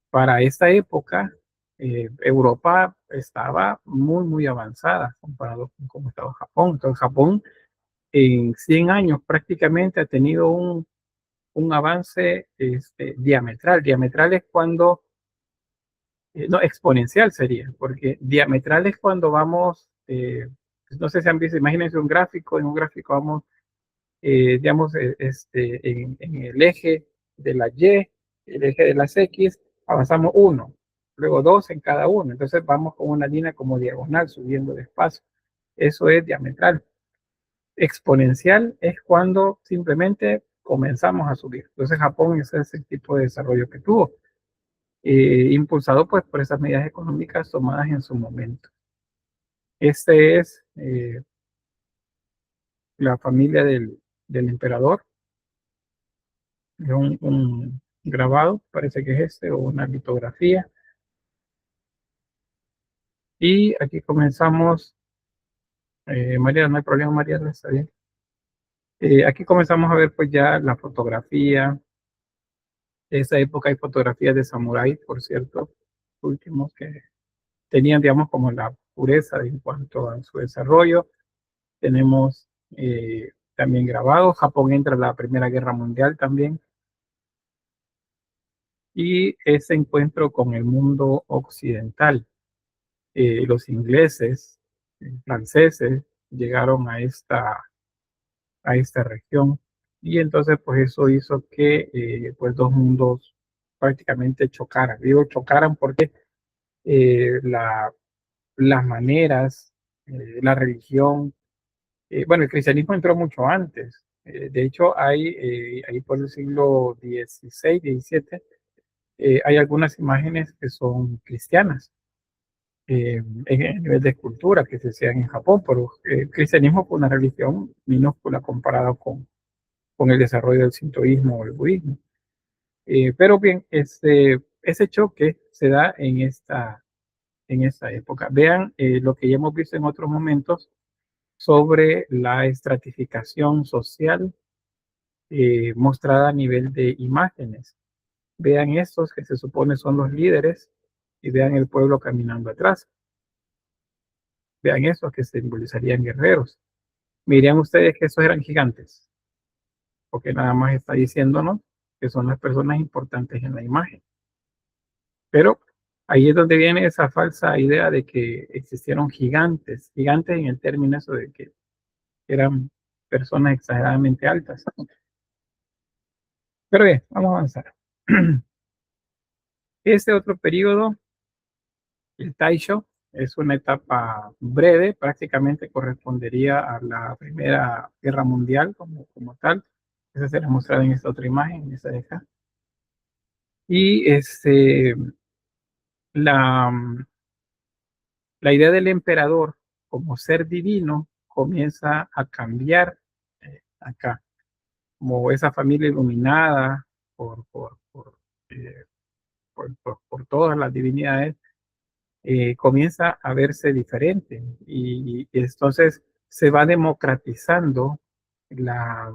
Para esta época, Europa estaba muy, muy avanzada comparado con cómo estaba Japón. Entonces, Japón en 100 años prácticamente ha tenido un avance diametral. Diametral es cuando, no, exponencial sería, porque diametral es cuando vamos, no sé si han visto, imagínense un gráfico, en un gráfico vamos, digamos, en el eje de la Y, el eje de las X, avanzamos 1, luego 2 en cada uno. Entonces vamos con una línea como diagonal, subiendo despacio. Eso es diametral. Exponencial es cuando simplemente comenzamos a subir. Entonces Japón ese es el tipo de desarrollo que tuvo, impulsado pues por esas medidas económicas tomadas en su momento. Este es la familia del emperador, un grabado, parece que es o una litografía. Y aquí comenzamos, María, no hay problema, María, está bien. Aquí comenzamos a ver pues ya la fotografía. De esa época hay fotografías de samuráis, por cierto, últimos que tenían, digamos, como la pureza en cuanto a su desarrollo. Tenemos también grabados. Japón entra en la Primera Guerra Mundial también. Y ese encuentro con el mundo occidental. Los ingleses, franceses, llegaron a esta región. Y entonces, pues eso hizo que pues dos mundos prácticamente chocaran. Digo chocaran porque las maneras, la religión, bueno, el cristianismo entró mucho antes. De hecho, ahí por el siglo XVI, XVII, hay algunas imágenes que son cristianas en el nivel de escultura que se hacían en Japón, pero el cristianismo fue una religión minúscula comparado con el desarrollo del sintoísmo o el budismo. Pero bien, ese choque se da en esta época. Vean lo que ya hemos visto en otros momentos sobre la estratificación social mostrada a nivel de imágenes. Vean estos que se supone son los líderes y vean el pueblo caminando atrás. Vean estos que simbolizarían guerreros. Miren ustedes que esos eran gigantes, porque nada más está diciéndonos que son las personas importantes en la imagen. Pero ahí es donde viene esa falsa idea de que existieron gigantes, gigantes en el término eso de que eran personas exageradamente altas. Pero bien, vamos a avanzar. Este otro periodo, el Taisho, es una etapa breve, prácticamente correspondería a la Primera Guerra Mundial como tal. Esa será mostrada en esta otra imagen, esa de acá. Y la, la idea del emperador como ser divino comienza a cambiar acá, como esa familia iluminada eh, por todas las divinidades, comienza a verse diferente y entonces se va democratizando la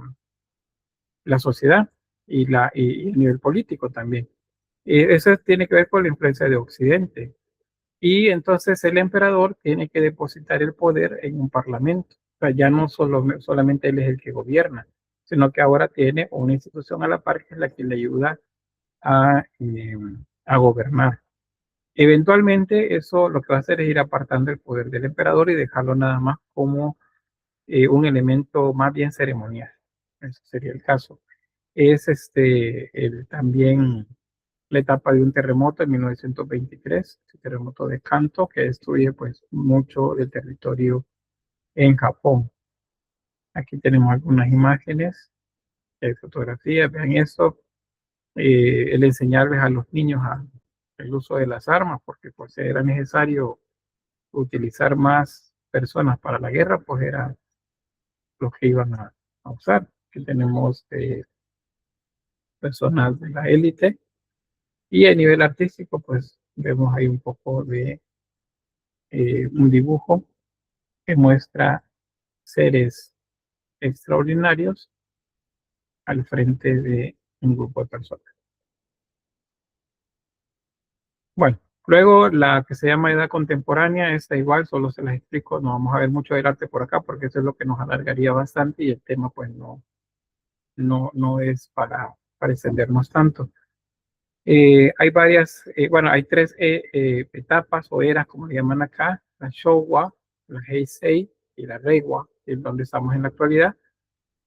sociedad y a nivel político también. Eso tiene que ver con la influencia de Occidente. Y entonces el emperador tiene que depositar el poder en un parlamento. O sea, ya no solamente él es el que gobierna, sino que ahora tiene una institución a la par que es la que le ayuda a gobernar. Eventualmente eso lo que va a hacer es ir apartando el poder del emperador y dejarlo nada más como un elemento más bien ceremonial. Ese sería el caso. Es también la etapa de un terremoto en 1923, el terremoto de Kanto, que destruye pues mucho del territorio en Japón. Aquí tenemos algunas imágenes, hay fotografías, vean esto, el enseñarles a los niños el uso de las armas, porque pues era necesario utilizar más personas para la guerra, pues eran los que iban a usar. Aquí tenemos personas de la élite. Y a nivel artístico, pues vemos ahí un poco de un dibujo que muestra seres extraordinarios al frente de un grupo de personas. Bueno, luego la que se llama edad contemporánea, esta igual, solo se las explico, no vamos a ver mucho del arte por acá porque eso es lo que nos alargaría bastante y el tema pues no es para extendernos tanto. Hay varias, bueno, hay tres etapas o eras, como le llaman acá, la Showa, la Heisei y la Reiwa, en donde estamos en la actualidad.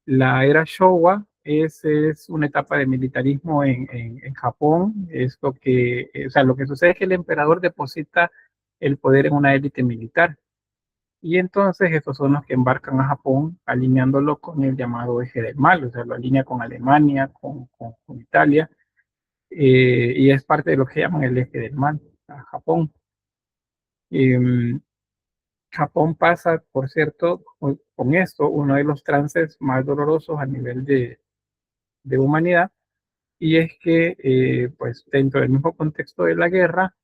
La era Showa es una etapa de militarismo en Japón. Es lo que, o sea, lo que sucede es que el emperador deposita el poder en una élite militar. Y entonces estos son los que embarcan a Japón alineándolo con el llamado eje del mal, o sea, lo alinea con Alemania, con Italia y es parte de lo que llaman el eje del mal a Japón. Japón pasa, por cierto, con esto, uno de los trances más dolorosos a nivel de humanidad, y es que, pues, dentro del mismo contexto de la guerra,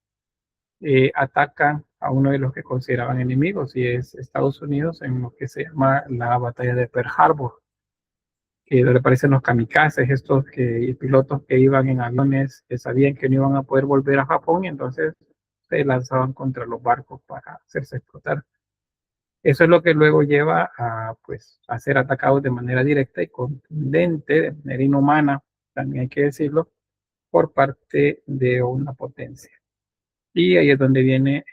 atacan a uno de los que consideraban enemigos, y es Estados Unidos, en lo que se llama la batalla de Pearl Harbor, donde aparecen los kamikazes, estos pilotos que iban en aviones, que sabían que no iban a poder volver a Japón y entonces se lanzaban contra los barcos para hacerse explotar. Eso es lo que luego lleva pues, a ser atacados de manera directa y contundente, de manera inhumana, también hay que decirlo, por parte de una potencia. Y ahí es donde vienen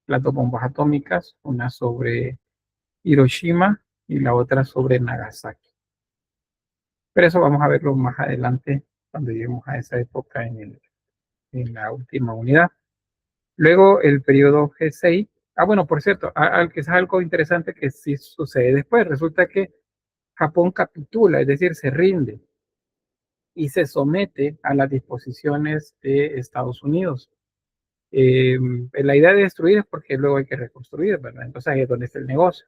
las dos bombas atómicas, una sobre Hiroshima y la otra sobre Nagasaki. Pero eso vamos a verlo más adelante cuando lleguemos a esa época en la última unidad. Luego el periodo G6. Bueno, por cierto, que es algo interesante que sí sucede después. Resulta que Japón capitula, es decir, se rinde y se somete a las disposiciones de Estados Unidos. La idea de destruir es porque luego hay que reconstruir, ¿verdad? Entonces ahí es donde está el negocio.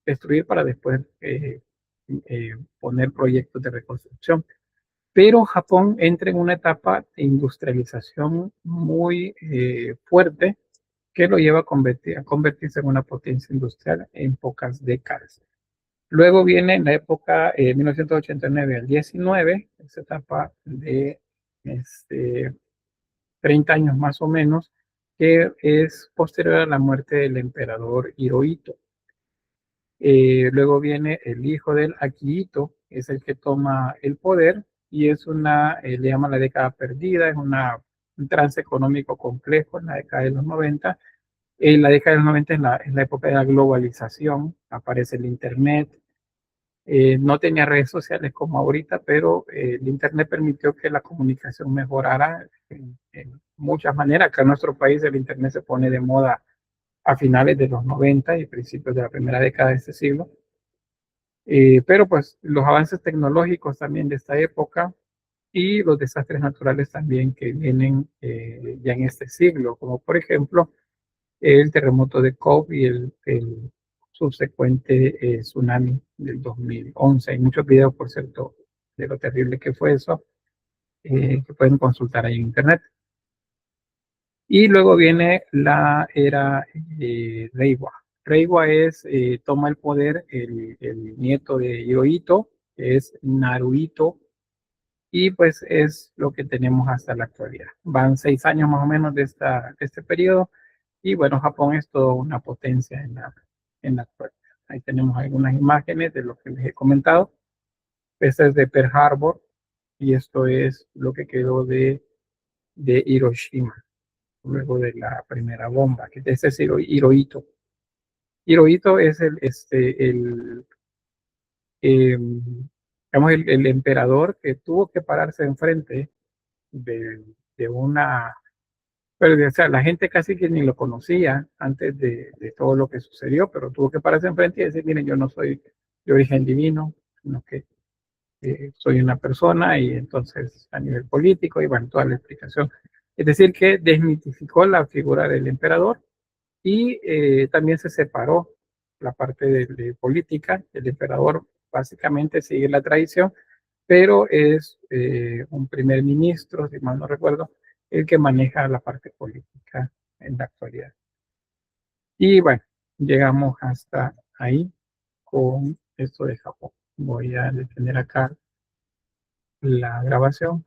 Destruir para después poner proyectos de reconstrucción. Pero Japón entra en una etapa de industrialización muy fuerte que lo lleva a convertirse en una potencia industrial en pocas décadas. Luego viene la época 1989 al 19, esa etapa de 30 años más o menos, que es posterior a la muerte del emperador Hirohito. Luego viene el hijo del Akihito, es el que toma el poder y es le llaman la década perdida, es un trance económico complejo en la década de los 90. En la década de los 90 es la época de la globalización, aparece el Internet. No tenía redes sociales como ahorita, pero el Internet permitió que la comunicación mejorara en muchas maneras. Acá en nuestro país el Internet se pone de moda a finales de los 90 y principios de la primera década de este siglo. Pero pues los avances tecnológicos también de esta época y los desastres naturales también que vienen ya en este siglo, como por ejemplo el terremoto de Kobe y el subsecuente tsunami del 2011. Hay muchos videos, por cierto, de lo terrible que fue eso, que pueden consultar ahí en internet. Y luego viene la era Reiwa. Reiwa toma el poder el nieto de Hirohito, que es Naruhito, y pues es lo que tenemos hasta la actualidad. Van 6 años más o menos de este periodo, y bueno, Japón es toda una potencia en la actualidad. Ahí tenemos algunas imágenes de lo que les he comentado. Este es de Pearl Harbor, y esto es lo que quedó de Hiroshima, luego de la primera bomba, que este es Hirohito. Hirohito es eh, digamos, el emperador que tuvo que pararse enfrente de una, pero o sea, la gente casi que ni lo conocía antes de todo lo que sucedió, pero tuvo que pararse enfrente y decir, miren, yo no soy de origen divino, sino que soy una persona, y entonces a nivel político, y bueno, toda la explicación. Es decir, que desmitificó la figura del emperador, y también se separó la parte de política. El emperador básicamente sigue la tradición, pero es un primer ministro, si mal no recuerdo, el que maneja la parte política en la actualidad. Y bueno, llegamos hasta ahí con esto de Japón. Voy a detener acá la grabación.